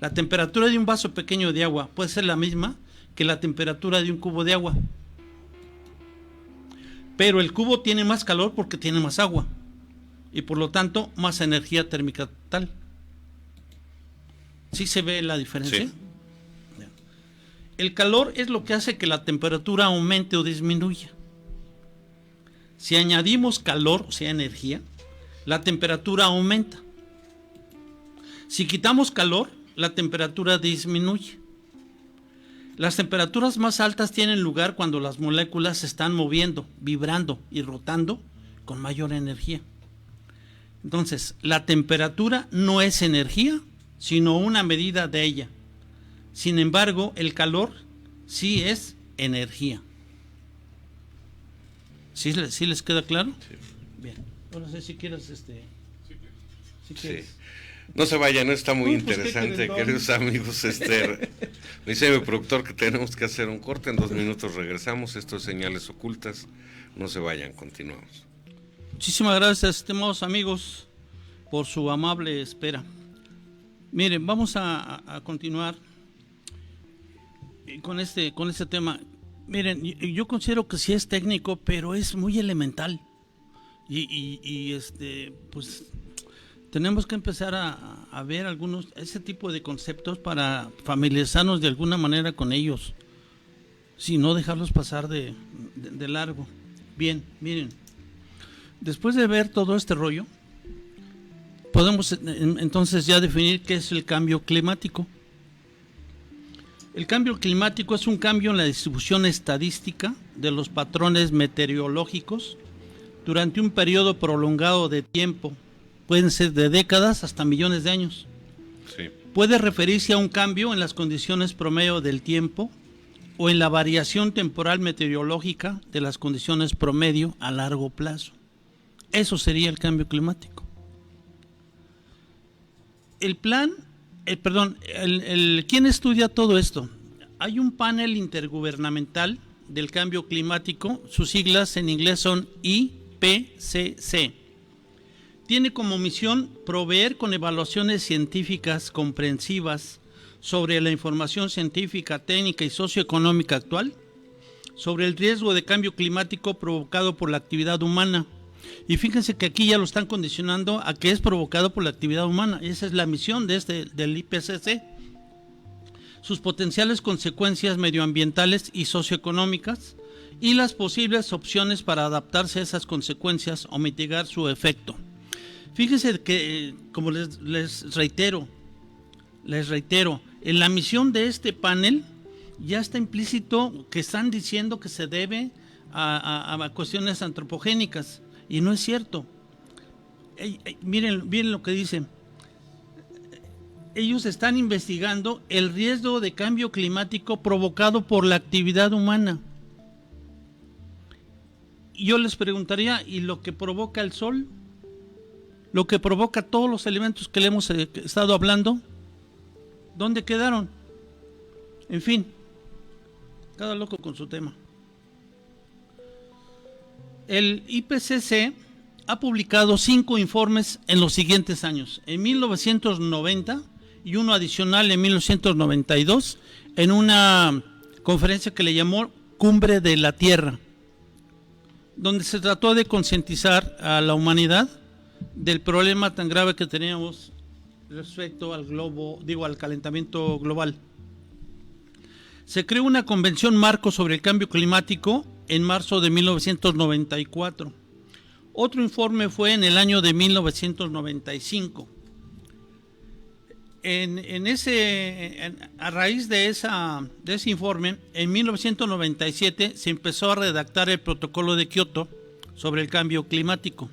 la temperatura de un vaso pequeño de agua puede ser la misma que la temperatura de un cubo de agua. Pero el cubo tiene más calor porque tiene más agua y por lo tanto más energía térmica total. ¿Sí se ve la diferencia? Sí. El calor es lo que hace que la temperatura aumente o disminuya. Si añadimos calor, o sea, energía, la temperatura aumenta. Si quitamos calor, la temperatura disminuye. Las temperaturas más altas tienen lugar cuando las moléculas se están moviendo, vibrando y rotando con mayor energía. Entonces, la temperatura no es energía, sino una medida de ella. Sin embargo, el calor sí es energía. ¿Sí les queda claro? Sí. Bien. No sé si quieres, si quieres. Sí. No se vayan, está muy Pues, interesante, queridos amigos. Me dice mi productor que tenemos que hacer un corte, en 2 minutos regresamos. Esto es Señales Ocultas. No se vayan, continuamos. Muchísimas gracias, estimados amigos, por su amable espera. Miren, vamos a continuar con este tema. Miren, yo considero que sí es técnico, pero es muy elemental. Pues tenemos que empezar a ver ese tipo de conceptos para familiarizarnos de alguna manera con ellos, si no dejarlos pasar de largo. Bien, miren, después de ver todo este rollo, podemos entonces ya definir qué es el cambio climático. El cambio climático es un cambio en la distribución estadística de los patrones meteorológicos durante un periodo prolongado de tiempo. Pueden ser de décadas hasta millones de años. Sí. Puede referirse a un cambio en las condiciones promedio del tiempo o en la variación temporal meteorológica de las condiciones promedio a largo plazo. Eso sería el cambio climático. ¿Quién estudia todo esto? Hay un panel intergubernamental del cambio climático, sus siglas en inglés son IPCC. Tiene como misión proveer con evaluaciones científicas comprensivas sobre la información científica, técnica y socioeconómica actual, sobre el riesgo de cambio climático provocado por la actividad humana. Y fíjense que aquí ya lo están condicionando a que es provocado por la actividad humana. Esa es la misión del IPCC. Sus potenciales consecuencias medioambientales y socioeconómicas y las posibles opciones para adaptarse a esas consecuencias o mitigar su efecto. Fíjense que, como les reitero, en la misión de este panel ya está implícito que están diciendo que se debe a cuestiones antropogénicas, y no es cierto. Miren lo que dicen. Ellos están investigando el riesgo de cambio climático provocado por la actividad humana. Y yo les preguntaría, ¿y lo que provoca el sol? ¿Lo que provoca todos los elementos que le hemos estado hablando? ¿Dónde quedaron? En fin, cada loco con su tema. El IPCC ha publicado 5 informes en los siguientes años. En 1990 y uno adicional en 1992 en una conferencia que le llamó Cumbre de la Tierra, donde se trató de concientizar a la humanidad del problema tan grave que teníamos respecto al calentamiento global. Se creó una convención marco sobre el cambio climático en marzo de 1994. Otro informe fue en el año de 1995. A raíz de ese informe, en 1997 se empezó a redactar el protocolo de Kioto sobre el cambio climático.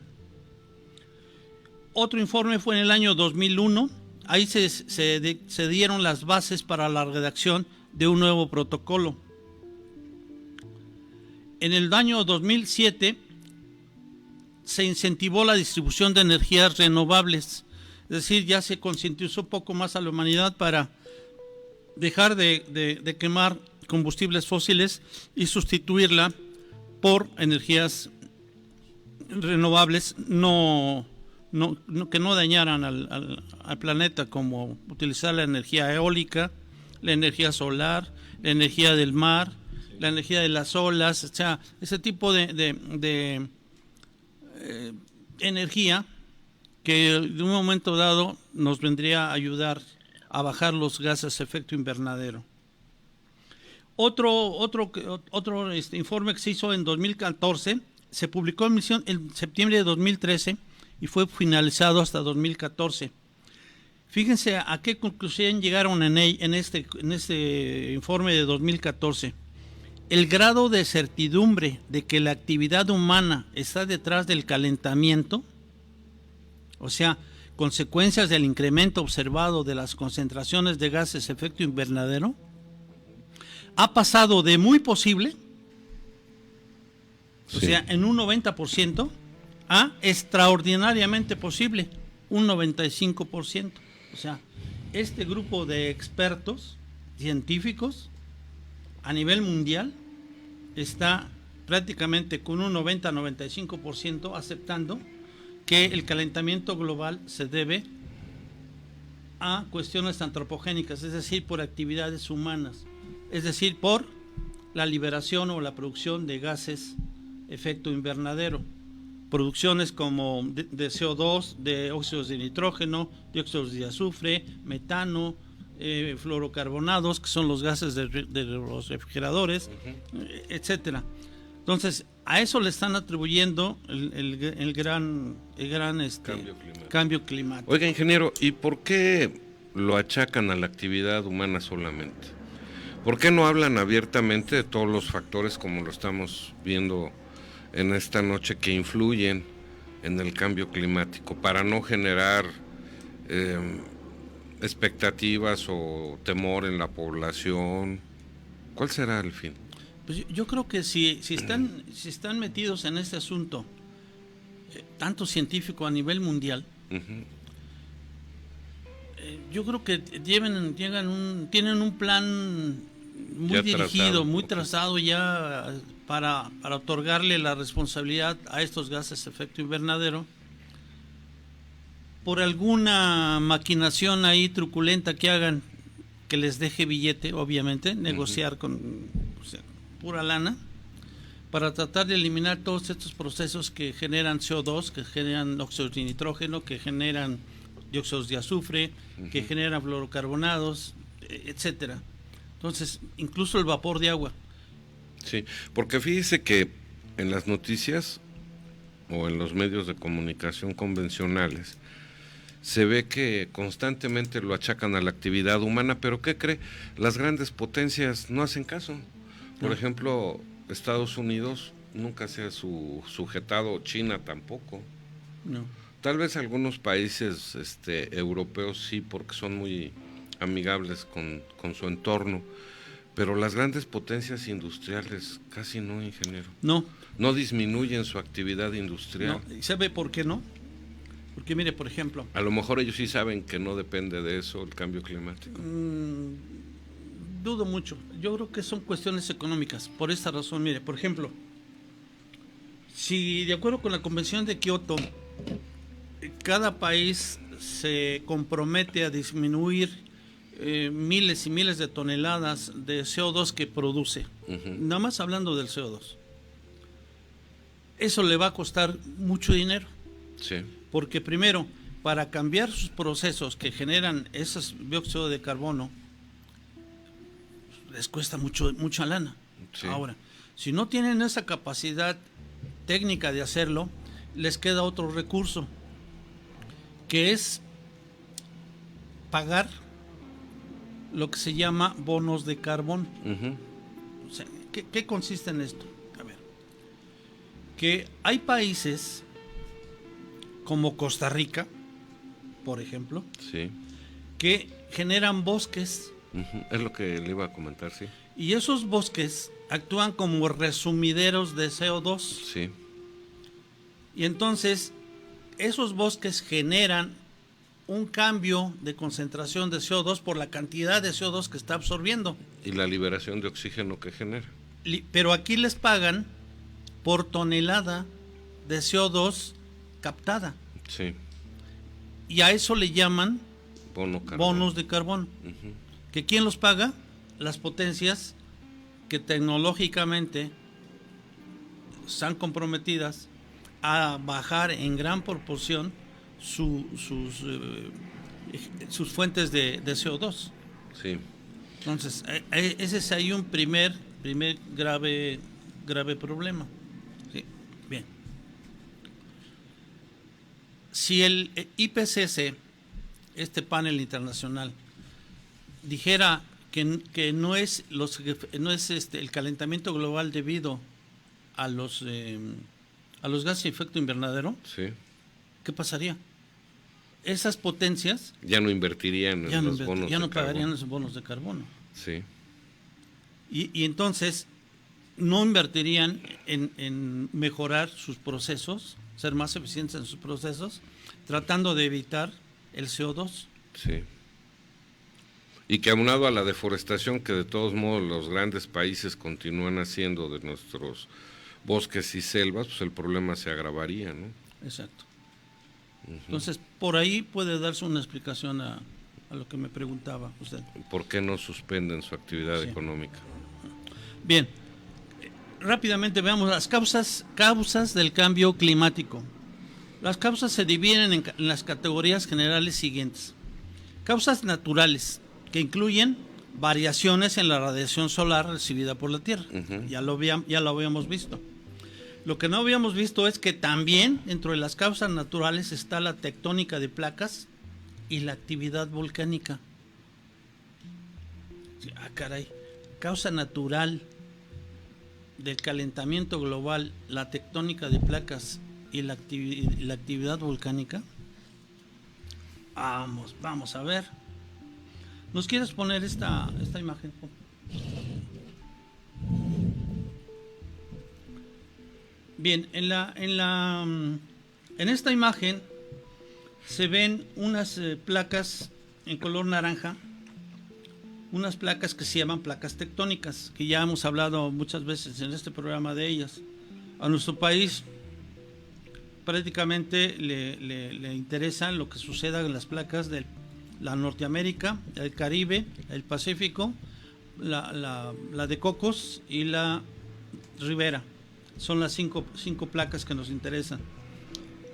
Otro informe fue en el año 2001. Ahí se dieron las bases para la redacción de un nuevo protocolo. En el año 2007 se incentivó la distribución de energías renovables. Es decir, ya se concientizó un poco más a la humanidad para dejar de quemar combustibles fósiles y sustituirla por energías renovables que no dañaran al planeta, como utilizar la energía eólica, la energía solar, la energía del mar, la energía de las olas, o sea, ese tipo de energía que de un momento dado nos vendría a ayudar a bajar los gases de efecto invernadero. Otro informe que se hizo en 2014 se publicó en septiembre de 2013 y fue finalizado hasta 2014. Fíjense a qué conclusión llegaron en este informe de 2014. El grado de certidumbre de que la actividad humana está detrás del calentamiento, o sea, consecuencias del incremento observado de las concentraciones de gases de efecto invernadero, ha pasado de muy posible, o sea, en un 90%, a extraordinariamente posible, un 95%. O sea, este grupo de expertos científicos a nivel mundial está prácticamente con un 90-95% aceptando que el calentamiento global se debe a cuestiones antropogénicas, es decir, por actividades humanas, es decir, por la liberación o la producción de gases efecto invernadero, producciones como de CO2, de óxidos de nitrógeno, dióxidos de azufre, metano, fluorocarbonados, que son los gases de los refrigeradores, etcétera. Entonces, a eso le están atribuyendo el gran cambio climático. Oiga, ingeniero, ¿y por qué lo achacan a la actividad humana solamente? ¿Por qué no hablan abiertamente de todos los factores, como lo estamos viendo en esta noche, que influyen en el cambio climático, para no generar expectativas o temor en la población? ¿Cuál será el fin? Pues yo creo que si están metidos en este asunto, tanto científico a nivel mundial, yo creo que tienen un plan muy ya dirigido, muy trazado ya para otorgarle la responsabilidad a estos gases de efecto invernadero. Por alguna maquinación ahí truculenta que hagan, que les deje billete, obviamente, negociar con pura lana, para tratar de eliminar todos estos procesos que generan CO2, que generan óxidos de nitrógeno, que generan dióxidos de azufre, que generan fluorocarbonados, etcétera. Entonces, incluso el vapor de agua. Sí, porque fíjese que en las noticias o en los medios de comunicación convencionales se ve que constantemente lo achacan a la actividad humana, pero ¿qué cree? Las grandes potencias no hacen caso. Por ejemplo, Estados Unidos nunca se ha sujetado, China tampoco. No. Tal vez algunos países europeos sí, porque son muy amigables con su entorno, pero las grandes potencias industriales casi no, ingeniero. No disminuyen su actividad industrial. No. ¿Sabe por qué no? Porque mire, por ejemplo, a lo mejor ellos sí saben que no depende de eso el cambio climático. Dudo mucho. Yo creo que son cuestiones económicas. Por esta razón, mire, por ejemplo, si de acuerdo con la Convención de Kioto, cada país se compromete a disminuir miles y miles de toneladas de CO2 que produce, nada más hablando del CO2, eso le va a costar mucho dinero. Sí. Porque primero, para cambiar sus procesos que generan esos dióxido de carbono, les cuesta mucha lana. Sí. Ahora, si no tienen esa capacidad técnica de hacerlo, les queda otro recurso, que es pagar lo que se llama bonos de carbón. O sea, ¿qué consiste en esto? A ver, que hay países como Costa Rica, por ejemplo, sí, que generan bosques. Es lo que le iba a comentar, sí. Y esos bosques actúan como resumideros de CO2. Sí. Y entonces esos bosques generan un cambio de concentración de CO2 por la cantidad de CO2 que está absorbiendo. Y la liberación de oxígeno que genera. Pero aquí les pagan por tonelada de CO2 captada. Sí. Y a eso le llaman bonos de carbono. ¿Que quién los paga? Las potencias que tecnológicamente están comprometidas a bajar en gran proporción sus fuentes de CO2. Sí. Entonces, ese es ahí un primer grave problema. Sí. Bien. Si el IPCC, este panel internacional, dijera que no es el calentamiento global debido a los gases de efecto invernadero, Sí. ¿qué pasaría? Esas potencias ya no invertirían en los bonos ya no de pagarían carbono. esos bonos de carbono. Sí. Y entonces no invertirían en mejorar sus procesos, ser más eficientes en sus procesos, tratando de evitar el CO2. Sí. Y que aunado a la deforestación que de todos modos los grandes países continúan haciendo de nuestros bosques y selvas, pues el problema se agravaría, ¿no? Exacto. Entonces, por ahí puede darse una explicación a lo que me preguntaba usted. ¿Por qué no suspenden su actividad Sí. económica? Bien, rápidamente veamos las causas del cambio climático. Las causas se dividen en las categorías generales siguientes. Causas naturales, que incluyen variaciones en la radiación solar recibida por la Tierra. Ya lo habíamos visto. Lo que no habíamos visto es que también dentro de las causas naturales está la tectónica de placas y la actividad volcánica. Ah, caray. Causa natural del calentamiento global, la tectónica de placas y la actividad volcánica. Vamos a ver. ¿Nos quieres poner esta imagen? Bien, en esta imagen se ven unas placas en color naranja, unas placas que se llaman placas tectónicas, que ya hemos hablado muchas veces en este programa de ellas. A nuestro país prácticamente le interesa lo que suceda en las placas de la Norteamérica, el Caribe, el Pacífico, la de Cocos y la Ribera. Son las cinco placas que nos interesan.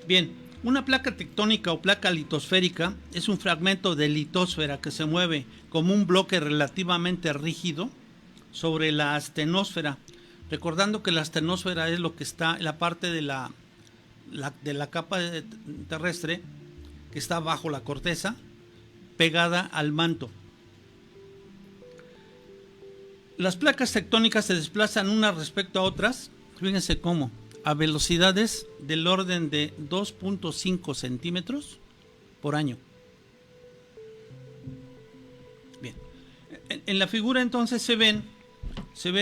Bien, una placa tectónica o placa litosférica es un fragmento de litosfera que se mueve como un bloque relativamente rígido sobre la astenosfera. Recordando que la astenosfera es lo que está en la parte de la capa terrestre que está bajo la corteza, pegada al manto. Las placas tectónicas se desplazan unas respecto a otras, fíjense cómo, a velocidades del orden de 2.5 centímetros por año. Bien, en la figura entonces se ve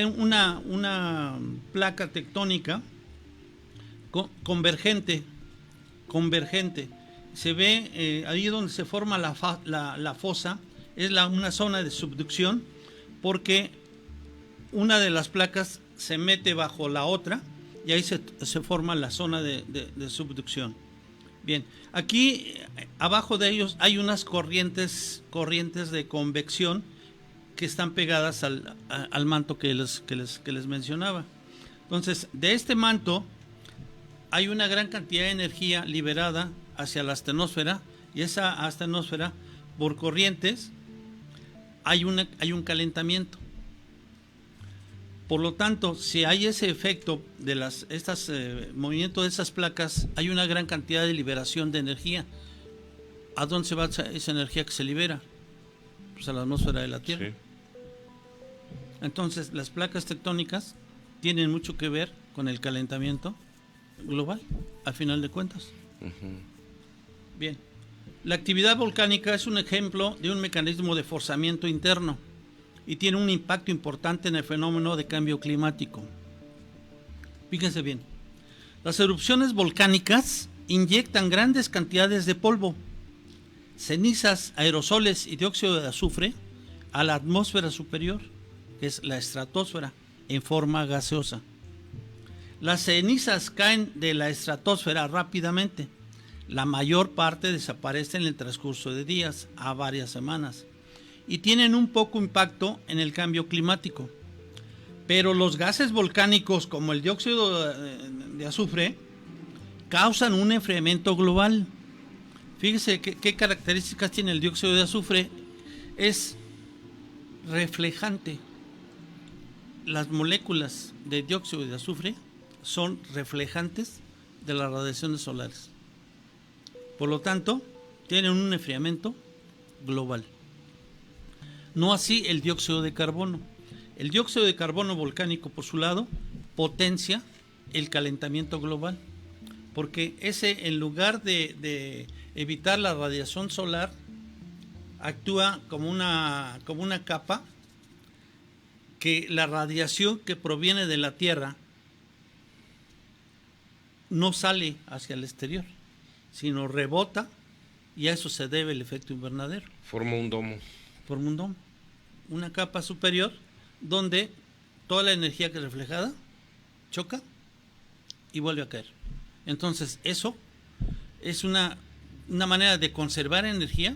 una placa tectónica convergente. Se ve ahí donde se forma la fosa, es una zona de subducción, porque una de las placas se mete bajo la otra y ahí se forma la zona de subducción. Bien, aquí abajo de ellos hay unas corrientes de convección que están pegadas al manto que les mencionaba. Entonces, de este manto hay una gran cantidad de energía liberada hacia la astenosfera, y esa astenosfera, por corrientes, hay un calentamiento. Por lo tanto, si hay ese efecto de movimiento de esas placas, hay una gran cantidad de liberación de energía. ¿A dónde se va esa energía que se libera? Pues a la atmósfera de la Tierra. Sí. Entonces, las placas tectónicas tienen mucho que ver con el calentamiento global, al final de cuentas. Bien, la actividad volcánica es un ejemplo de un mecanismo de forzamiento interno y tiene un impacto importante en el fenómeno de cambio climático. Fíjense bien, Las erupciones volcánicas inyectan grandes cantidades de polvo, cenizas, aerosoles y dióxido de azufre a la atmósfera superior, que es la estratosfera, en forma gaseosa. Las cenizas caen de la estratosfera rápidamente. La mayor parte desaparece en el transcurso de días a varias semanas y tienen un poco impacto en el cambio climático. Pero los gases volcánicos como el dióxido de azufre causan un enfriamiento global. Fíjese qué características tiene el dióxido de azufre. Es reflejante. Las moléculas de dióxido de azufre son reflejantes de las radiaciones solares. Por lo tanto, tienen un enfriamiento global. No así el dióxido de carbono. El dióxido de carbono volcánico, por su lado, potencia el calentamiento global, porque ese, en lugar de evitar la radiación solar, actúa como una capa que la radiación que proviene de la Tierra no sale hacia el exterior, sino rebota, y a eso se debe el efecto invernadero. Forma un domo. Forma un domo, una capa superior donde toda la energía que es reflejada choca y vuelve a caer. Entonces eso es una manera de conservar energía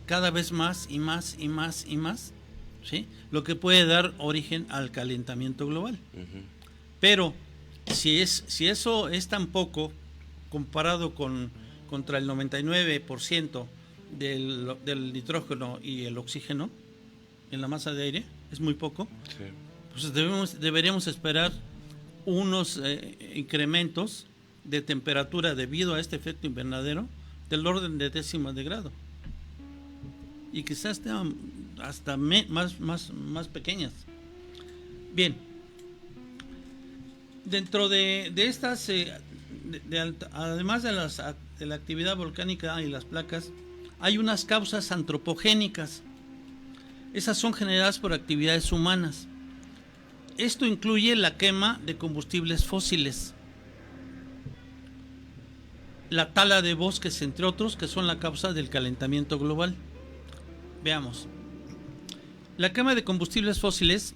cada vez más y más y más y más, ¿sí? Lo que puede dar origen al calentamiento global. Pero si eso es tan poco comparado contra el 99% del nitrógeno y el oxígeno en la masa de aire, es muy poco, sí. Pues deberíamos esperar unos incrementos de temperatura debido a este efecto invernadero del orden de décimas de grado, y quizás hasta más pequeñas. Bien, dentro de estas, además de la actividad volcánica y las placas, hay unas causas antropogénicas. Esas son generadas por actividades humanas. Esto incluye la quema de combustibles fósiles, la tala de bosques, entre otros, que son la causa del calentamiento global. Veamos. La quema de combustibles fósiles,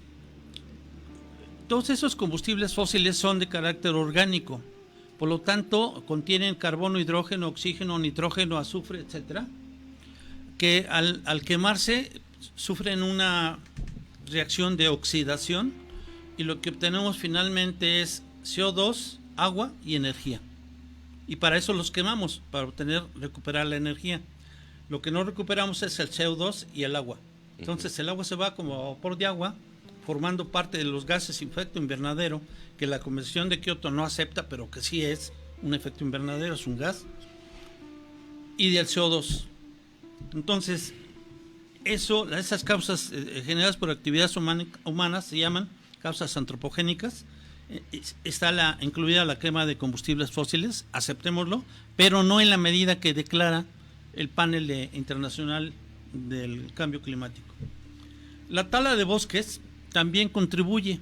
todos esos combustibles fósiles son de carácter orgánico, por lo tanto contienen carbono, hidrógeno, oxígeno, nitrógeno, azufre, etcétera, que al quemarse sufren una reacción de oxidación, y lo que obtenemos finalmente es CO2, agua y energía. Y para eso los quemamos, para recuperar la energía. Lo que no recuperamos es el CO2 y el agua. Entonces el agua se va como vapor de agua, formando parte de los gases efecto invernadero, que la Convención de Kioto no acepta, pero que sí es un efecto invernadero, es un gas, y del CO2. Entonces, esas causas generadas por actividades humanas se llaman causas antropogénicas. Está incluida la quema de combustibles fósiles, aceptémoslo, pero no en la medida que declara el panel internacional del cambio climático. La tala de bosques también contribuye.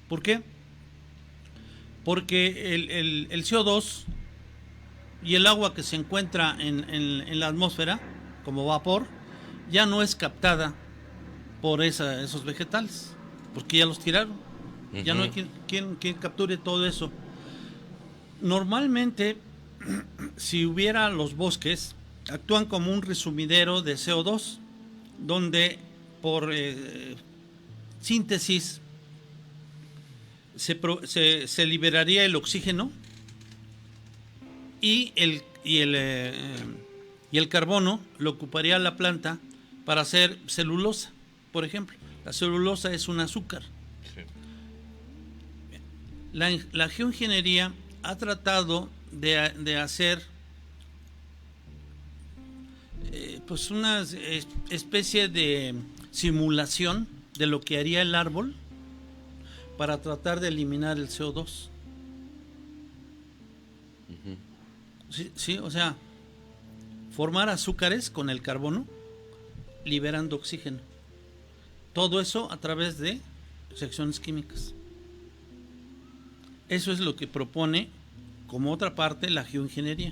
¿Por qué? Porque el CO2 y el agua que se encuentra en la atmósfera como vapor ya no es captada por esos vegetales, porque ya los tiraron. Ya no hay quien capture todo eso. Normalmente, si hubiera los bosques, actúan como un resumidero de CO2, donde por síntesis se liberaría el oxígeno y el carbono lo ocuparía la planta para hacer celulosa, por ejemplo. La celulosa es un azúcar. Sí. La geoingeniería ha tratado de hacer pues una especie de simulación de lo que haría el árbol para tratar de eliminar el CO2. Sí, o sea, formar azúcares con el carbono liberando oxígeno. Todo eso a través de reacciones químicas. Eso es lo que propone como otra parte la geoingeniería,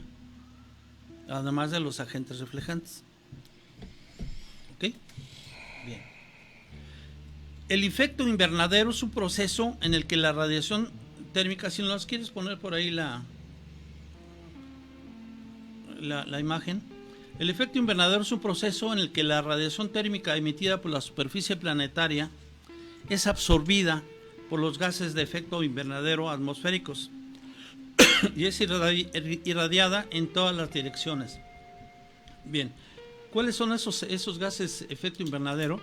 además de los agentes reflejantes. ¿Ok? Bien. El efecto invernadero es un proceso en el que la radiación térmica, si nos quieres poner por ahí la imagen. El efecto invernadero es un proceso en el que la radiación térmica emitida por la superficie planetaria es absorbida por los gases de efecto invernadero atmosféricos y es irradiada en todas las direcciones. Bien, ¿cuáles son esos gases de efecto invernadero?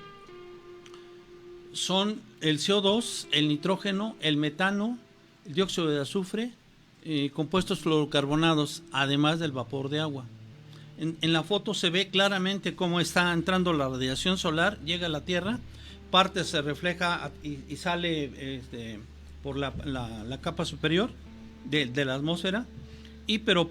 Son el CO2, el nitrógeno, el metano, el dióxido de azufre, compuestos fluorocarbonados, además del vapor de agua. En la foto se ve claramente cómo está entrando la radiación solar, llega a la Tierra, parte se refleja y sale por la capa superior de la atmósfera, pero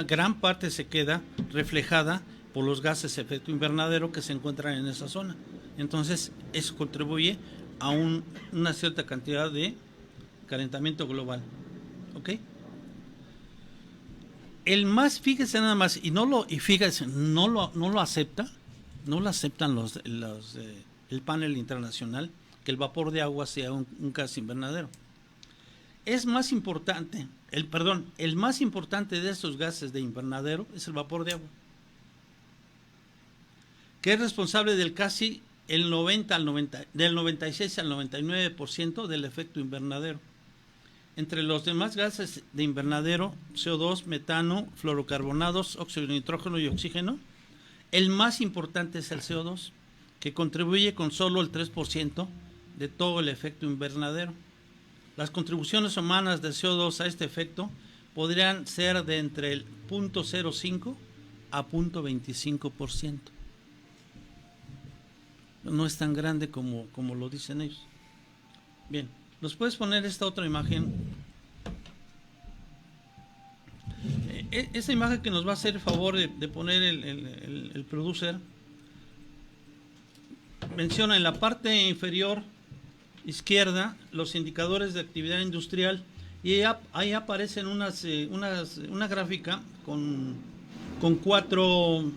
gran parte se queda reflejada por los gases de efecto invernadero que se encuentran en esa zona. Entonces, eso contribuye a una cierta cantidad de calentamiento global. ¿Ok? Fíjese nada más, no lo aceptan el panel internacional, que el vapor de agua sea un gas invernadero. Es más importante, el más importante de estos gases de invernadero es el vapor de agua, que es responsable del casi del 96 al 99% del efecto invernadero. Entre los demás gases de invernadero, CO2, metano, fluorocarbonados, óxido de nitrógeno y oxígeno, el más importante es el CO2, que contribuye con solo el 3% de todo el efecto invernadero. Las contribuciones humanas de CO2 a este efecto podrían ser de entre el 0.05 a 0.25%. No es tan grande como lo dicen ellos. Bien. ¿Nos puedes poner esta otra imagen? Esta imagen que nos va a hacer el favor de poner el producer, menciona en la parte inferior izquierda los indicadores de actividad industrial y ahí aparecen una gráfica con cuatro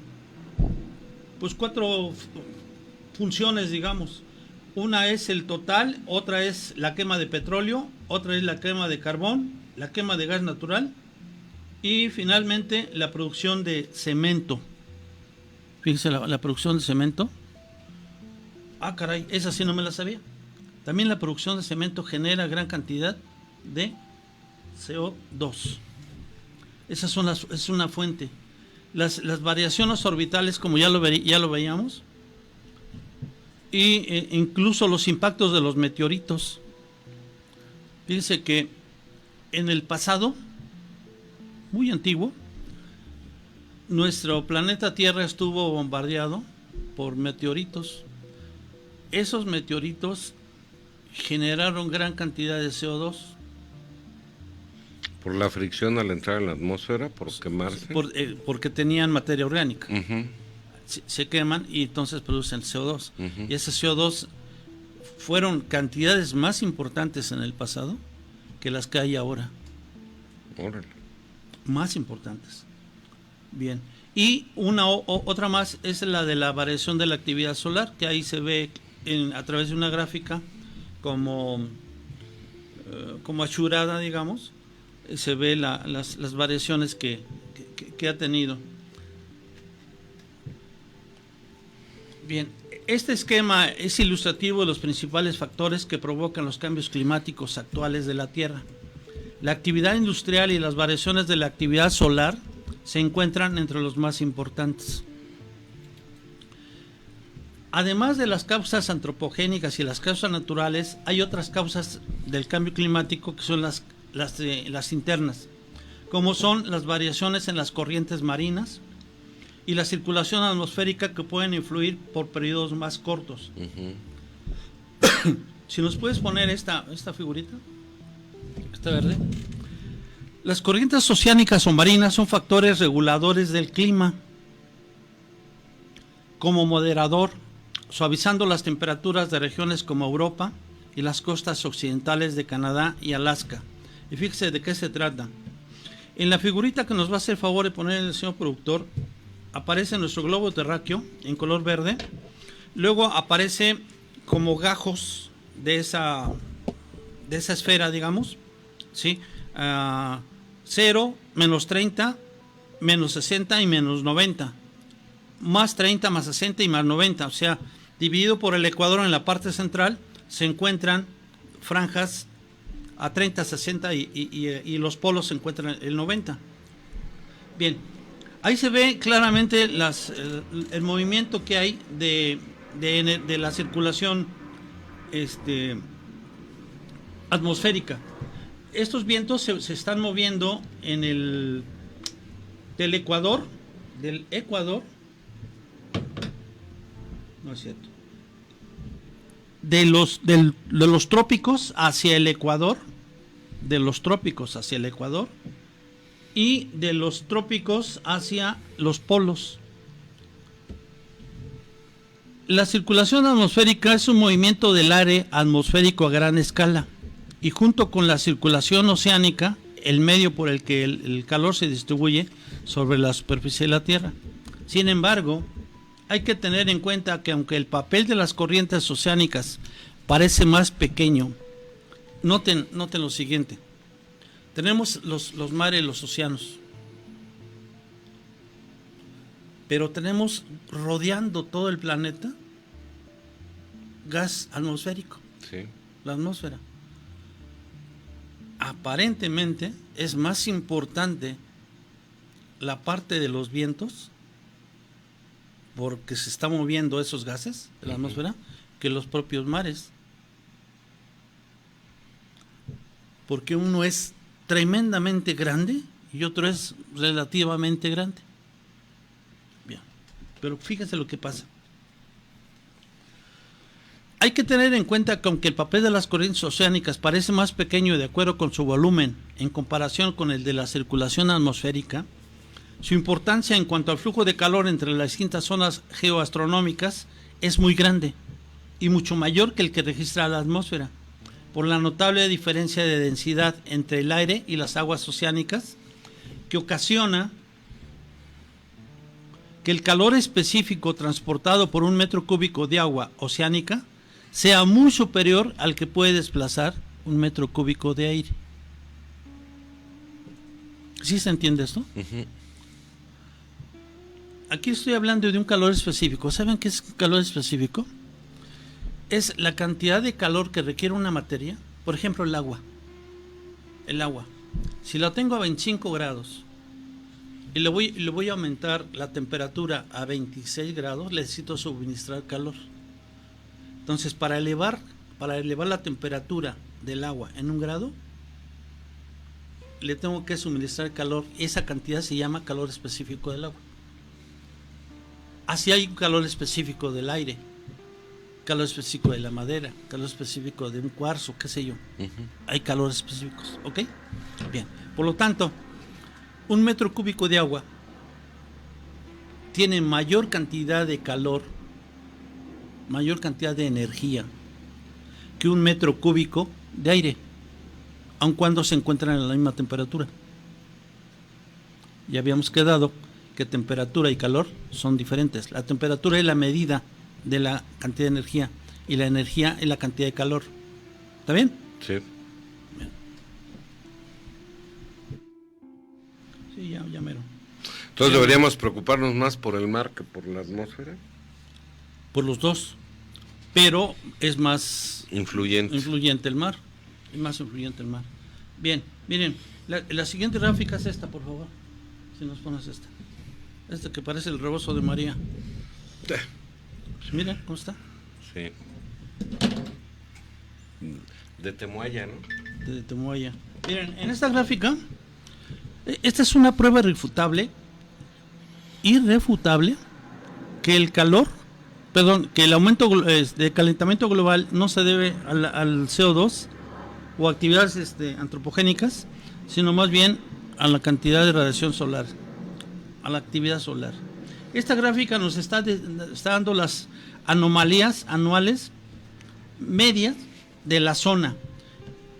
funciones, digamos. Una es el total, otra es la quema de petróleo, otra es la quema de carbón, la quema de gas natural y finalmente la producción de cemento. Fíjense la producción de cemento. Ah, caray, esa sí no me la sabía. También la producción de cemento genera gran cantidad de CO2. Es una fuente. Las variaciones orbitales, como ya lo veíamos, y incluso los impactos de los meteoritos. Fíjense que en el pasado, muy antiguo, nuestro planeta Tierra estuvo bombardeado por meteoritos. Esos meteoritos generaron gran cantidad de CO2. Por la fricción al entrar en la atmósfera, por quemarse. Porque tenían materia orgánica. Uh-huh. Se queman y entonces producen CO2. Uh-huh. Y ese CO2 fueron cantidades más importantes en el pasado que las que hay ahora. Órale. Más importantes. Bien. Y otra más es la de la variación de la actividad solar, que ahí se ve a través de una gráfica como achurada, digamos. Se ve las variaciones que ha tenido. Bien, este esquema es ilustrativo de los principales factores que provocan los cambios climáticos actuales de la Tierra. La actividad industrial y las variaciones de la actividad solar se encuentran entre los más importantes. Además de las causas antropogénicas y las causas naturales, hay otras causas del cambio climático que son las internas, como son las variaciones en las corrientes marinas y la circulación atmosférica que pueden influir por periodos más cortos. Uh-huh. Si nos puedes poner esta figurita, esta verde. Las corrientes oceánicas o marinas son factores reguladores del clima, como moderador, suavizando las temperaturas de regiones como Europa, y las costas occidentales de Canadá y Alaska. Y fíjese de qué se trata. En la figurita que nos va a hacer favor de poner el señor productor, aparece nuestro globo terráqueo en color verde. Luego aparece como gajos de esa esfera, digamos, ¿sí? 0, menos 30, menos 60 y menos 90. Más 30, más 60 y más 90. O sea, dividido por el ecuador en la parte central, se encuentran franjas a 30, 60 y los polos se encuentran el 90. Bien, ahí se ve claramente el movimiento que hay de la circulación atmosférica. Estos vientos se están moviendo del Ecuador, no es cierto, de los trópicos hacia el Ecuador, y de los trópicos hacia los polos. La circulación atmosférica es un movimiento del aire atmosférico a gran escala, y junto con la circulación oceánica, el medio por el que el calor se distribuye sobre la superficie de la Tierra. Sin embargo, hay que tener en cuenta que aunque el papel de las corrientes oceánicas parece más pequeño, noten lo siguiente. Tenemos los mares, los océanos, pero tenemos rodeando todo el planeta gas atmosférico. Sí. La atmósfera. Aparentemente es más importante la parte de los vientos, porque se están moviendo esos gases de la atmósfera, que los propios mares. Porque uno es tremendamente grande y otro es relativamente grande. Bien, pero fíjense lo que pasa. Hay que tener en cuenta que aunque el papel de las corrientes oceánicas parece más pequeño de acuerdo con su volumen en comparación con el de la circulación atmosférica, su importancia en cuanto al flujo de calor entre las distintas zonas geoastronómicas es muy grande y mucho mayor que el que registra la atmósfera, por la notable diferencia de densidad entre el aire y las aguas oceánicas, que ocasiona que el calor específico transportado por un metro cúbico de agua oceánica sea muy superior al que puede desplazar un metro cúbico de aire. ¿Sí se entiende esto? Uh-huh. Aquí estoy hablando de un calor específico. ¿Saben qué es calor específico? Es la cantidad de calor que requiere una materia. Por ejemplo, el agua. El agua. Si la tengo a 25 grados y le voy a aumentar la temperatura a 26 grados, necesito suministrar calor. Entonces, para elevar la temperatura del agua en 1 grado, le tengo que suministrar calor. Esa cantidad se llama calor específico del agua. Así hay un calor específico del aire, calor específico de la madera, calor específico de un cuarzo, qué sé yo. Uh-huh. Hay calores específicos, ¿ok? Bien, por lo tanto, un metro cúbico de agua tiene mayor cantidad de calor, mayor cantidad de energía que un metro cúbico de aire, aun cuando se encuentran a la misma temperatura. Ya habíamos quedado que temperatura y calor son diferentes. La temperatura es la medida de la cantidad de energía y la energía es la cantidad de calor. ¿Está bien? Sí. Bien. Sí, ya mero. Entonces, ¿deberíamos preocuparnos más por el mar que por la atmósfera? Por los dos, pero es más influyente el mar. Es más influyente el mar. Bien, miren, la siguiente gráfica es esta, por favor. Si nos pones esta. Esta que parece el rebozo de María. Pues mira, ¿cómo está? Sí. De Temoaya, ¿no? De Temoaya. Miren, en esta gráfica, esta es una prueba irrefutable, que el aumento de calentamiento global no se debe al CO2 o actividades antropogénicas, sino más bien a la cantidad de radiación solar, a la actividad solar. Esta gráfica nos está dando las anomalías anuales medias de la zona.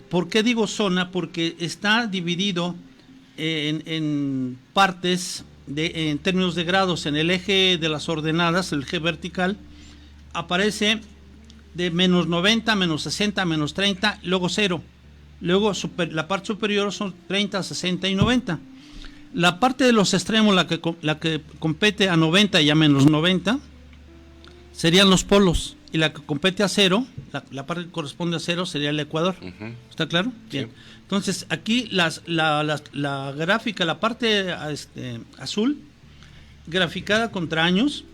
¿Por qué digo zona? Porque está dividido en partes en términos de grados. En el eje de las ordenadas, el eje vertical, aparece de menos 90, menos 60, menos 30, luego 0. Luego la parte superior son 30, 60 y 90. La parte de los extremos, la que compete a 90 y a menos 90, serían los polos. Y la que compete a 0, la parte que corresponde a 0, sería el ecuador. ¿Está claro? Bien. Sí. Entonces, aquí la gráfica, la parte azul, graficada contra años,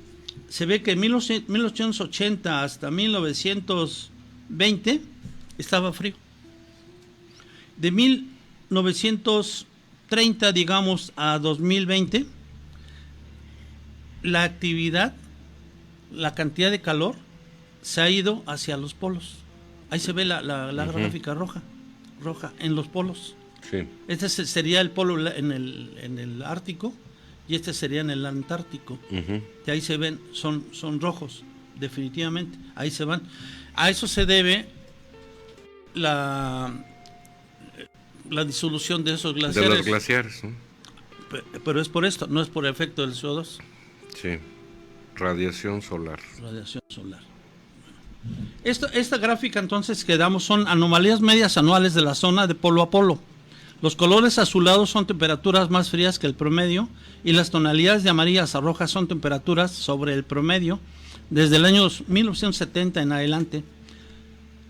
se ve que en 1880 hasta 1920 estaba frío. De 1930, digamos, a 2020, la actividad, la cantidad de calor, se ha ido hacia los polos. Ahí se ve la gráfica roja en los polos. Sí. Este sería el polo en el Ártico y este sería en el Antártico. Y ahí se ven, son rojos, definitivamente. Ahí se van. A eso se debe la disolución de esos glaciares. De los glaciares, ¿no? Pero es por esto, no es por efecto del CO2. Sí. Radiación solar. Radiación solar. Esta gráfica entonces que damos son anomalías medias anuales de la zona de polo a polo. Los colores azulados son temperaturas más frías que el promedio y las tonalidades de amarillas a rojas son temperaturas sobre el promedio desde el año 1970 en adelante.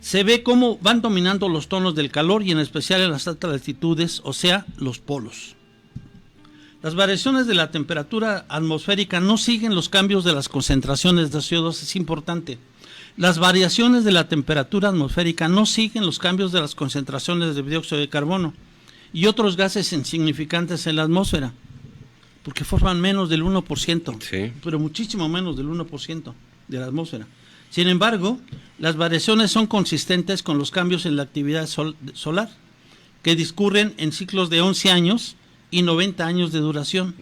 Se ve cómo van dominando los tonos del calor y en especial en las altas latitudes, o sea, los polos. Las variaciones de la temperatura atmosférica no siguen los cambios de las concentraciones de CO2, es importante. Las variaciones de la temperatura atmosférica no siguen los cambios de las concentraciones de dióxido de carbono y otros gases insignificantes en la atmósfera, porque forman menos del 1%, sí, pero muchísimo menos del 1% de la atmósfera. Sin embargo, las variaciones son consistentes con los cambios en la actividad solar, que discurren en ciclos de 11 años y 90 años de duración.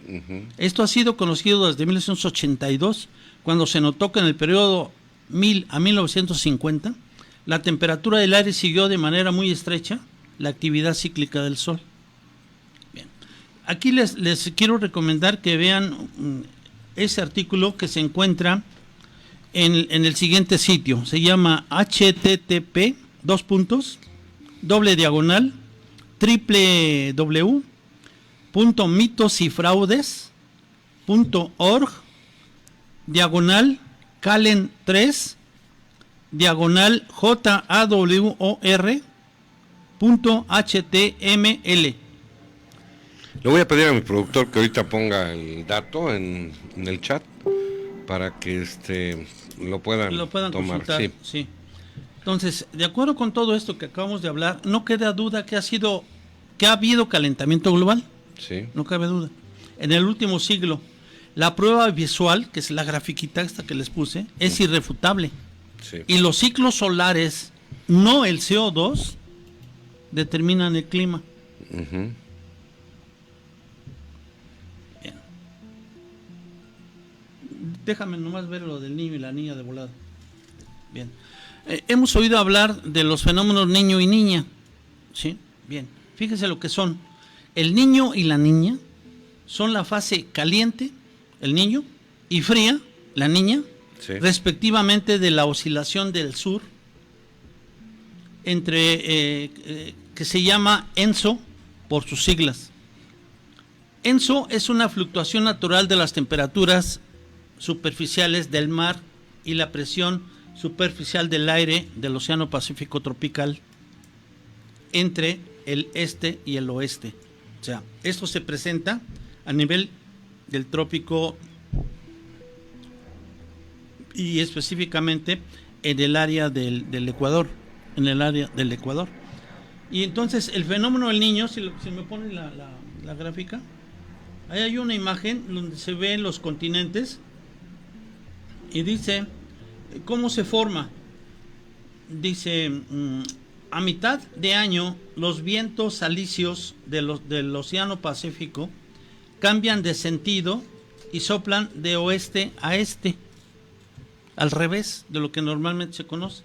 Esto ha sido conocido desde 1982, cuando se notó que en el periodo 1000 a 1950, la temperatura del aire siguió de manera muy estrecha la actividad cíclica del Sol. Bien. Aquí les quiero recomendar que vean ese artículo que se encuentra en el siguiente sitio. Se llama http://mitosifraudes.org/calen3/html. Le voy a pedir a mi productor que ahorita ponga el dato en el chat para que lo puedan tomar. Consultar. Sí. Sí. Entonces, de acuerdo con todo esto que acabamos de hablar, no queda duda que ha habido calentamiento global. Sí. No cabe duda. En el último siglo, la prueba visual, que es la grafiquita esta que les puse, es irrefutable. Sí. Y los ciclos solares, no el CO2, determinan el clima. Bien. Déjame nomás ver lo del niño y la niña de volada. Bien. Hemos oído hablar de los fenómenos niño y niña. ¿Sí? Bien. Fíjese lo que son. El niño y la niña son la fase caliente, el niño, y fría, la niña, sí, respectivamente de la oscilación del sur, que se llama ENSO por sus siglas. ENSO es una fluctuación natural de las temperaturas superficiales del mar y la presión superficial del aire del Océano Pacífico tropical entre el este y el oeste. O sea, esto se presenta a nivel del trópico y específicamente en el área del Ecuador, Y entonces el fenómeno del niño, si me pone la gráfica, ahí hay una imagen donde se ven los continentes y dice cómo se forma. Dice, a mitad de año los vientos alisios del Océano Pacífico cambian de sentido y soplan de oeste a este, al revés de lo que normalmente se conoce.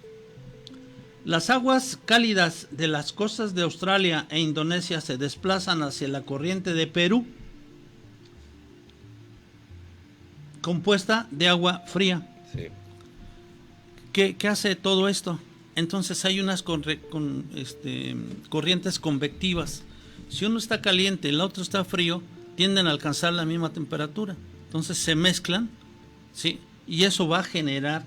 Las aguas cálidas de las costas de Australia e Indonesia se desplazan hacia la corriente de Perú, compuesta de agua fría. Sí. ¿Qué hace todo esto? Entonces hay unas corrientes convectivas. Si uno está caliente y el otro está frío, tienden a alcanzar la misma temperatura. Entonces se mezclan, ¿sí? Y eso va a generar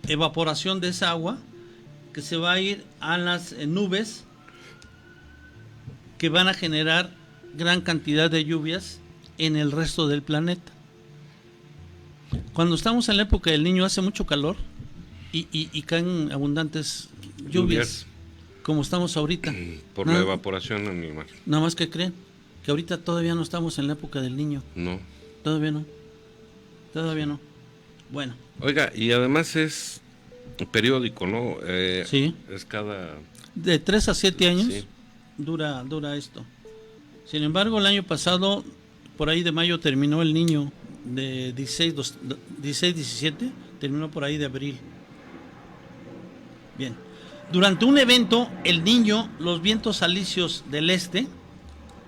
evaporación de esa agua que se va a ir a las nubes que van a generar gran cantidad de lluvias en el resto del planeta. Cuando estamos en la época del Niño hace mucho calor y caen abundantes lluvias, como estamos ahorita. Por la evaporación en el mar. Nada más que creen que ahorita todavía no estamos en la época del Niño. No. Todavía no. Bueno. Oiga, y además es periódico, ¿no? Sí. Es cada... De 3 a 7 años sí. dura esto. Sin embargo, el año pasado, por ahí de mayo, terminó el Niño de 16-17, terminó por ahí de abril. Bien. Durante un evento, el Niño, los vientos alisios del este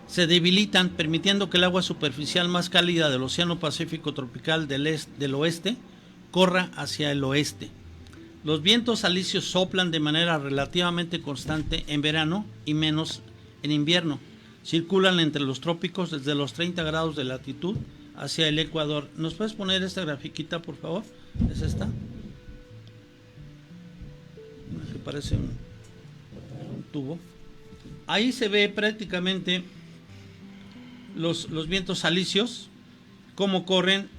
se debilitan, permitiendo que el agua superficial más cálida del Océano Pacífico tropical del oeste corra hacia el oeste. Los vientos alisios soplan de manera relativamente constante en verano y menos en invierno. Circulan entre los trópicos desde los 30 grados de latitud hacia el Ecuador. ¿Nos puedes poner esta grafiquita, por favor? ¿Es esta? Que parece un tubo. Ahí se ve prácticamente los vientos alisios, cómo corren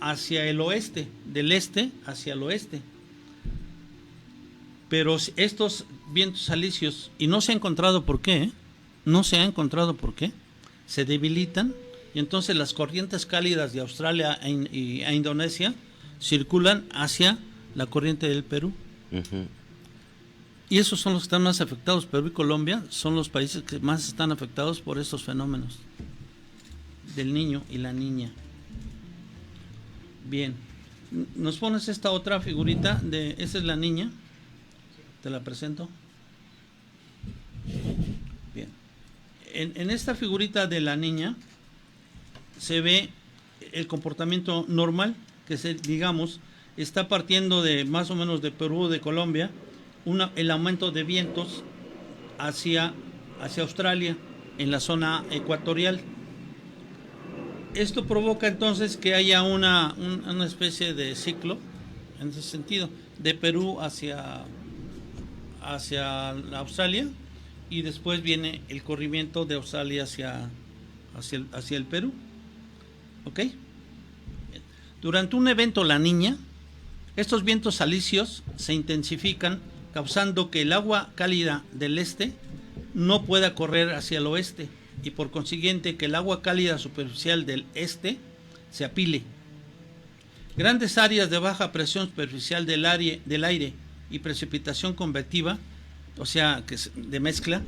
hacia el oeste, del este hacia el oeste. Pero estos vientos alisios, y no se ha encontrado por qué, se debilitan, y entonces las corrientes cálidas de Australia e Indonesia circulan hacia la corriente del Perú. Uh-huh. Y esos son los que están más afectados. Perú y Colombia son los países que más están afectados por estos fenómenos del Niño y la Niña. Bien, nos pones esta otra figurita esa es la niña, te la presento. Bien, en esta figurita de la niña se ve el comportamiento normal que digamos está partiendo de más o menos de Perú o de Colombia, el aumento de vientos hacia Australia en la zona ecuatorial. Esto provoca entonces que haya una especie de ciclo en ese sentido, de Perú hacia Australia, y después viene el corrimiento de Australia hacia el Perú. ¿Ok? Durante un evento La Niña, estos vientos alisios se intensifican, causando que el agua cálida del este no pueda correr hacia el oeste, y por consiguiente que el agua cálida superficial del este se apile. Grandes áreas de baja presión superficial del aire y precipitación convectiva, o sea, de mezcla,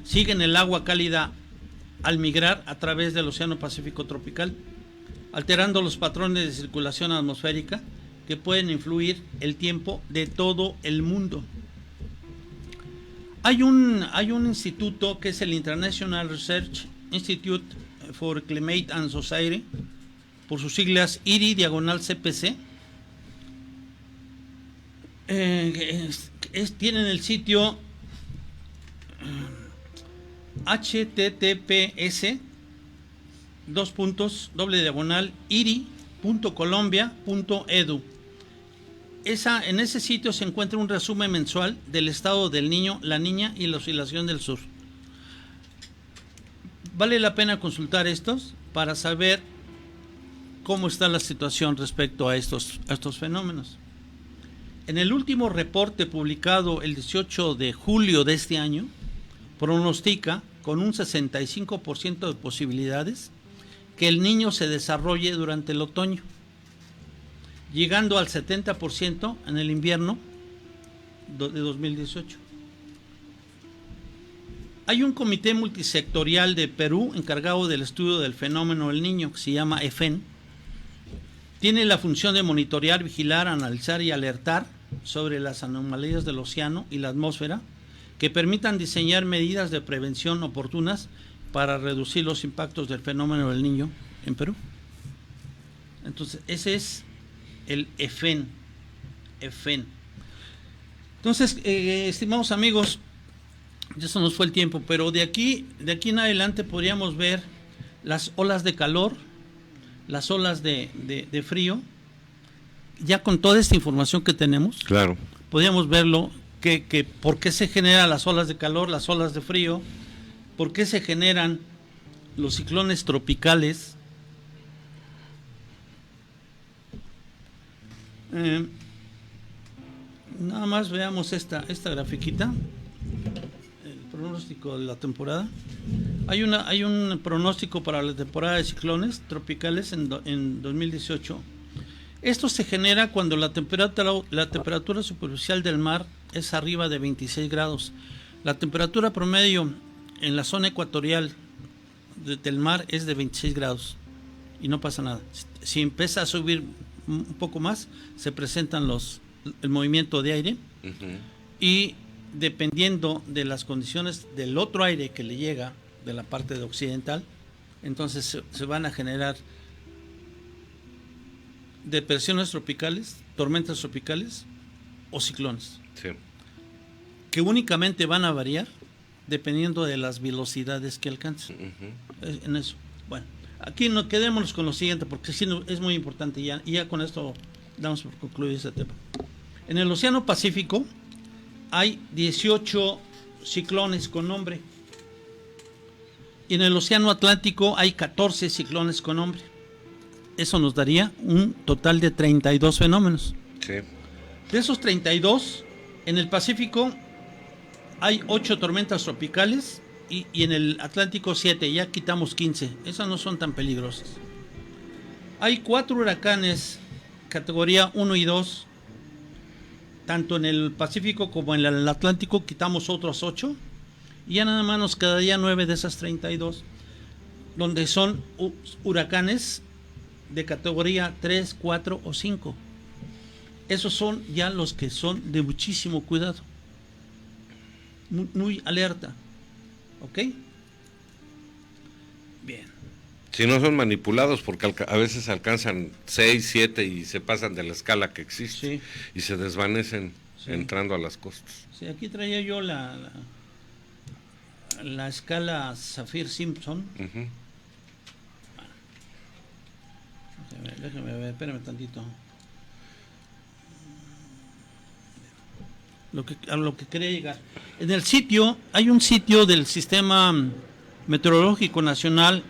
siguen el agua cálida al migrar a través del Océano Pacífico tropical, alterando los patrones de circulación atmosférica que pueden influir el tiempo de todo el mundo. Hay un instituto que es el International Research Institute for Climate and Society, por sus siglas IRI/CPC. Tienen el sitio https://iri.colombia.edu. En ese sitio se encuentra un resumen mensual del estado del Niño, la Niña y la oscilación del sur. Vale la pena consultar estos para saber cómo está la situación respecto a estos fenómenos. En el último reporte publicado el 18 de julio de este año, pronostica con un 65% de posibilidades que el Niño se desarrolle durante el otoño, llegando al 70% en el invierno de 2018. Hay un comité multisectorial de Perú encargado del estudio del fenómeno del Niño, que se llama EFEN, Tiene la función de monitorear, vigilar, analizar y alertar sobre las anomalías del océano y la atmósfera que permitan diseñar medidas de prevención oportunas para reducir los impactos del fenómeno del Niño en Perú. Entonces, ese es el EFEN. Entonces, estimados amigos, ya se nos fue el tiempo, pero de aquí en adelante podríamos ver las olas de calor, las olas de frío. Ya con toda esta información que tenemos, claro, podríamos verlo, que por qué se generan las olas de calor, las olas de frío, por qué se generan los ciclones tropicales. Nada más veamos esta grafiquita, el pronóstico de la temporada. Hay un pronóstico para la temporada de ciclones tropicales en 2018. Esto se genera cuando la temperatura superficial del mar es arriba de 26 grados. La temperatura promedio en la zona ecuatorial del mar es de 26 grados y no pasa nada. Si empieza a subir un poco más, se presentan el movimiento de aire, y dependiendo de las condiciones del otro aire que le llega de la parte de occidental, entonces se van a generar depresiones tropicales, tormentas tropicales o ciclones, sí, que únicamente van a variar dependiendo de las velocidades que alcancen. En eso. Bueno, aquí no quedémonos con lo siguiente, porque sí es muy importante ya, y ya con esto damos por concluido este tema. En el Océano Pacífico hay 18 ciclones con nombre, y en el Océano Atlántico hay 14 ciclones con nombre. Eso nos daría un total de 32 fenómenos. sí. De esos 32, en el Pacífico hay 8 tormentas tropicales y en el Atlántico 7, ya quitamos 15. Esas no son tan peligrosas. Hay 4 huracanes categoría 1 y 2, tanto en el Pacífico como en el Atlántico, quitamos otros 8. Y ya nada más nos quedaría 9 de esas 32, donde son huracanes de categoría 3, 4 o 5. Esos son ya los que son de muchísimo cuidado, muy alerta. ¿Ok? Bien. Si no son manipulados, porque a veces alcanzan 6, 7 y se pasan de la escala que existe, Sí. y se desvanecen, Sí. entrando a las costas. Sí, aquí traía yo la escala Saffir-Simpson. Déjame ver, espérame tantito. A lo que quería llegar. En el sitio, hay un sitio del Sistema Meteorológico Nacional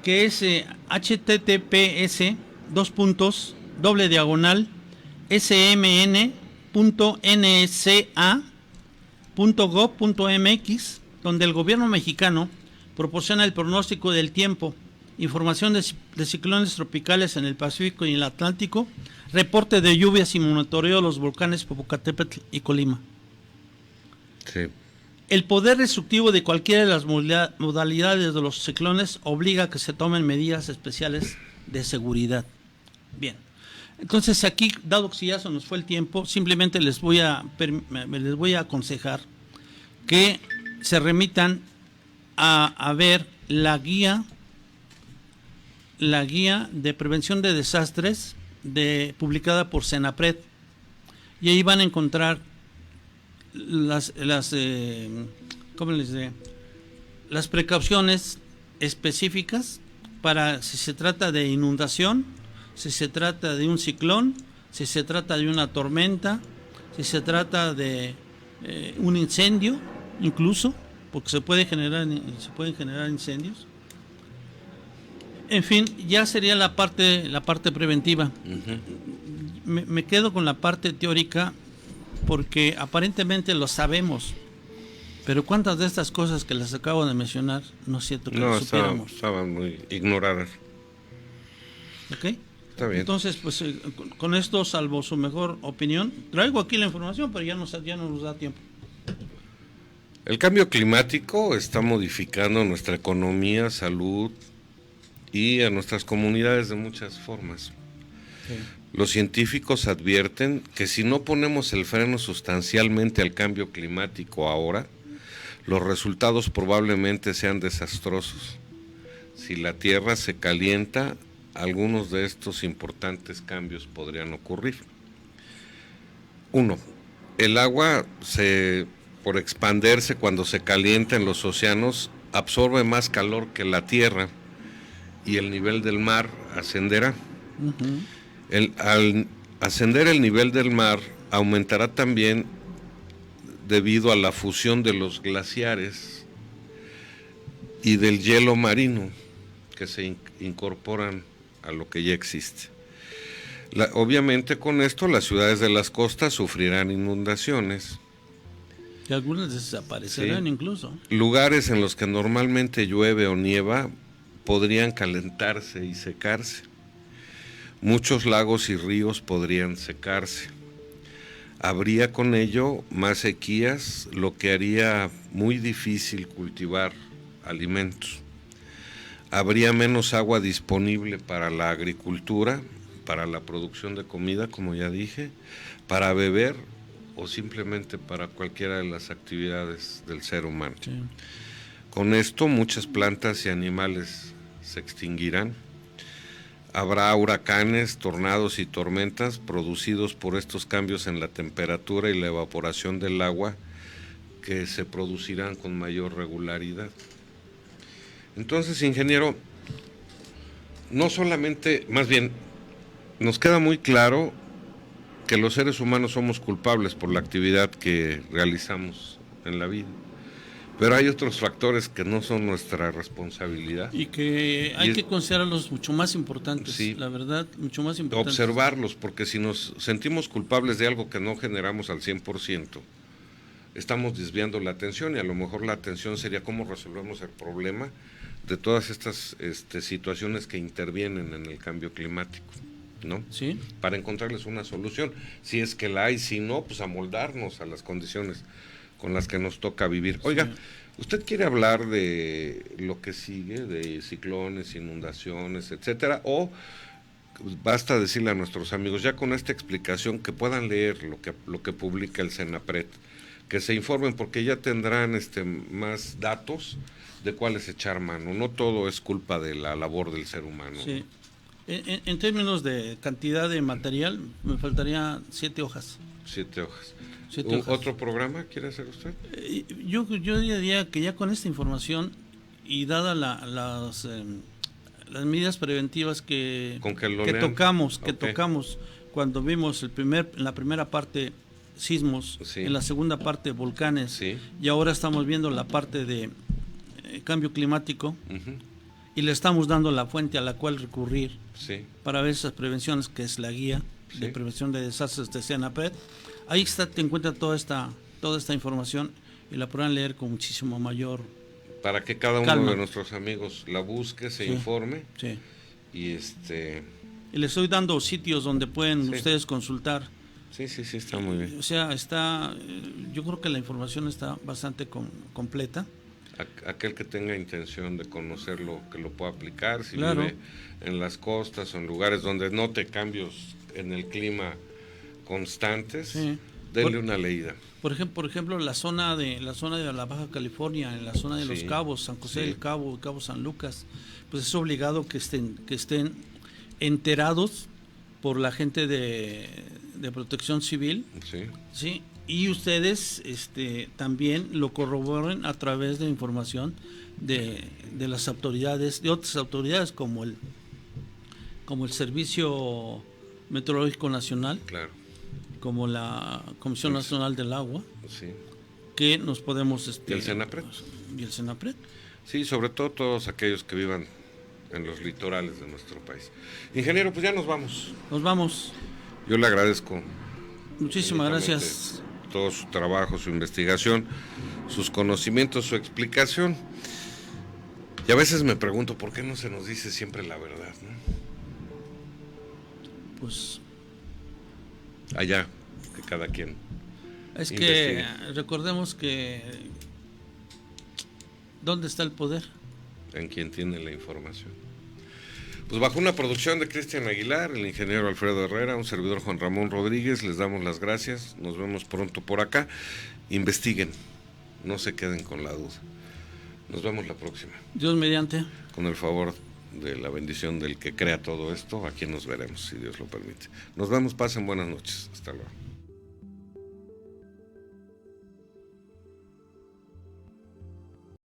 que es https://smn.nca.gov.mx, donde el gobierno mexicano proporciona el pronóstico del tiempo, información de ciclones tropicales en el Pacífico y en el Atlántico, reporte de lluvias y monitoreo de los volcanes Popocatépetl y Colima. Sí. El poder destructivo de cualquiera de las modalidades de los ciclones obliga a que se tomen medidas especiales de seguridad. Bien, entonces aquí, dado que ya se nos fue el tiempo, simplemente les voy a aconsejar que se remitan a ver la guía de prevención de desastres publicada por Senapred, y ahí van a encontrar las precauciones específicas para si se trata de inundación, si se trata de un ciclón, si se trata de una tormenta, si se trata de un incendio, incluso, porque se pueden generar incendios. En fin, ya sería la parte preventiva. Me quedo con la parte teórica, porque aparentemente lo sabemos, pero cuántas de estas cosas que les acabo de mencionar no es cierto que lo supiéramos. Estaban muy ignoradas. ¿Ok? Está bien. Entonces, pues con esto, salvo su mejor opinión, traigo aquí la información, pero ya no nos da tiempo. El cambio climático está modificando nuestra economía, salud y a nuestras comunidades de muchas formas. Sí. Los científicos advierten que si no ponemos el freno sustancialmente al cambio climático ahora, los resultados probablemente sean desastrosos. Si la Tierra se calienta, algunos de estos importantes cambios podrían ocurrir. 1. El agua, por expandirse cuando se calienta en los océanos, absorbe más calor que la Tierra y el nivel del mar ascenderá. Al ascender el nivel del mar, aumentará también debido a la fusión de los glaciares y del hielo marino que se incorporan a lo que ya existe. Obviamente con esto las ciudades de las costas sufrirán inundaciones. Y algunas desaparecerán incluso. Lugares en los que normalmente llueve o nieva podrían calentarse y secarse. Muchos lagos y ríos podrían secarse. Habría con ello más sequías, lo que haría muy difícil cultivar alimentos. Habría menos agua disponible para la agricultura, para la producción de comida, como ya dije, para beber o simplemente para cualquiera de las actividades del ser humano. Sí. Con esto muchas plantas y animales se extinguirán. Habrá huracanes, tornados y tormentas producidos por estos cambios en la temperatura y la evaporación del agua que se producirán con mayor regularidad. Entonces, ingeniero, no solamente, más bien, nos queda muy claro que los seres humanos somos culpables por la actividad que realizamos en la vida. Pero hay otros factores que no son nuestra responsabilidad. Y que hay que considerarlos mucho más importantes, sí, la verdad, mucho más importantes. Observarlos, porque si nos sentimos culpables de algo que no generamos al 100%, estamos desviando la atención y a lo mejor la atención sería cómo resolvemos el problema de todas estas situaciones que intervienen en el cambio climático, ¿no? Sí. Para encontrarles una solución. Si es que la hay, si no, pues amoldarnos a las condiciones con las que nos toca vivir. Oiga, sí. ¿Usted quiere hablar de lo que sigue, de ciclones, inundaciones, etcétera? O basta decirle a nuestros amigos, ya con esta explicación, que puedan leer lo que publica el Senapred, que se informen, porque ya tendrán más datos de cuáles echar mano. No todo es culpa de la labor del ser humano. Sí. En términos de cantidad de material, me faltaría 7 hojas. 7 hojas. ¿Otro programa quiere hacer usted? Yo diría que ya con esta información y dada las medidas preventivas que tocamos cuando vimos en la primera parte sismos, sí, en la segunda parte volcanes, sí, y ahora estamos viendo la parte de cambio climático, y le estamos dando la fuente a la cual recurrir, sí, para ver esas prevenciones, que es la guía, sí, de prevención de desastres de Senapred. Ahí te encuentra toda esta información y la podrán leer con muchísimo mayor para que cada uno calma de nuestros amigos la busque, se informe, sí, y y les estoy dando sitios donde pueden, sí, ustedes consultar. Sí, está muy bien. O sea, yo creo que la información está bastante completa. Aquel que tenga intención de conocerlo, que lo pueda aplicar, si claro, vive en las costas o en lugares donde note cambios en el clima constantes, sí, denle una leída. Por ejemplo, la zona de la Baja California, en la zona de Los Cabos, San José, sí, del Cabo, Cabo San Lucas, pues es obligado que estén enterados por la gente de Protección Civil, sí, sí, y ustedes también lo corroboren a través de información de las autoridades, de otras autoridades como el Servicio Meteorológico Nacional, claro, como la Comisión Nacional del Agua, sí, que nos podemos y el Senapred. Y el Senapred. Sí, sobre todo todos aquellos que vivan en los litorales de nuestro país. Ingeniero, pues ya nos vamos. Nos vamos. Yo le agradezco. Muchísimas gracias. Todo su trabajo, su investigación, sus conocimientos, su explicación. Y a veces me pregunto, ¿por qué no se nos dice siempre la verdad, no? Pues allá, que cada quien es investigue. Que recordemos que ¿dónde está el poder? En quien tiene la información. Pues bajo una producción de Cristian Aguilar, el ingeniero Alfredo Herrera, un servidor Juan Ramón Rodríguez, les damos las gracias, nos vemos pronto por acá. Investiguen, no se queden con la duda. Nos vemos la próxima. Dios mediante. Con el favor de la bendición del que crea todo esto, aquí nos veremos, si Dios lo permite. Nos vemos, pasen buenas noches. Hasta luego.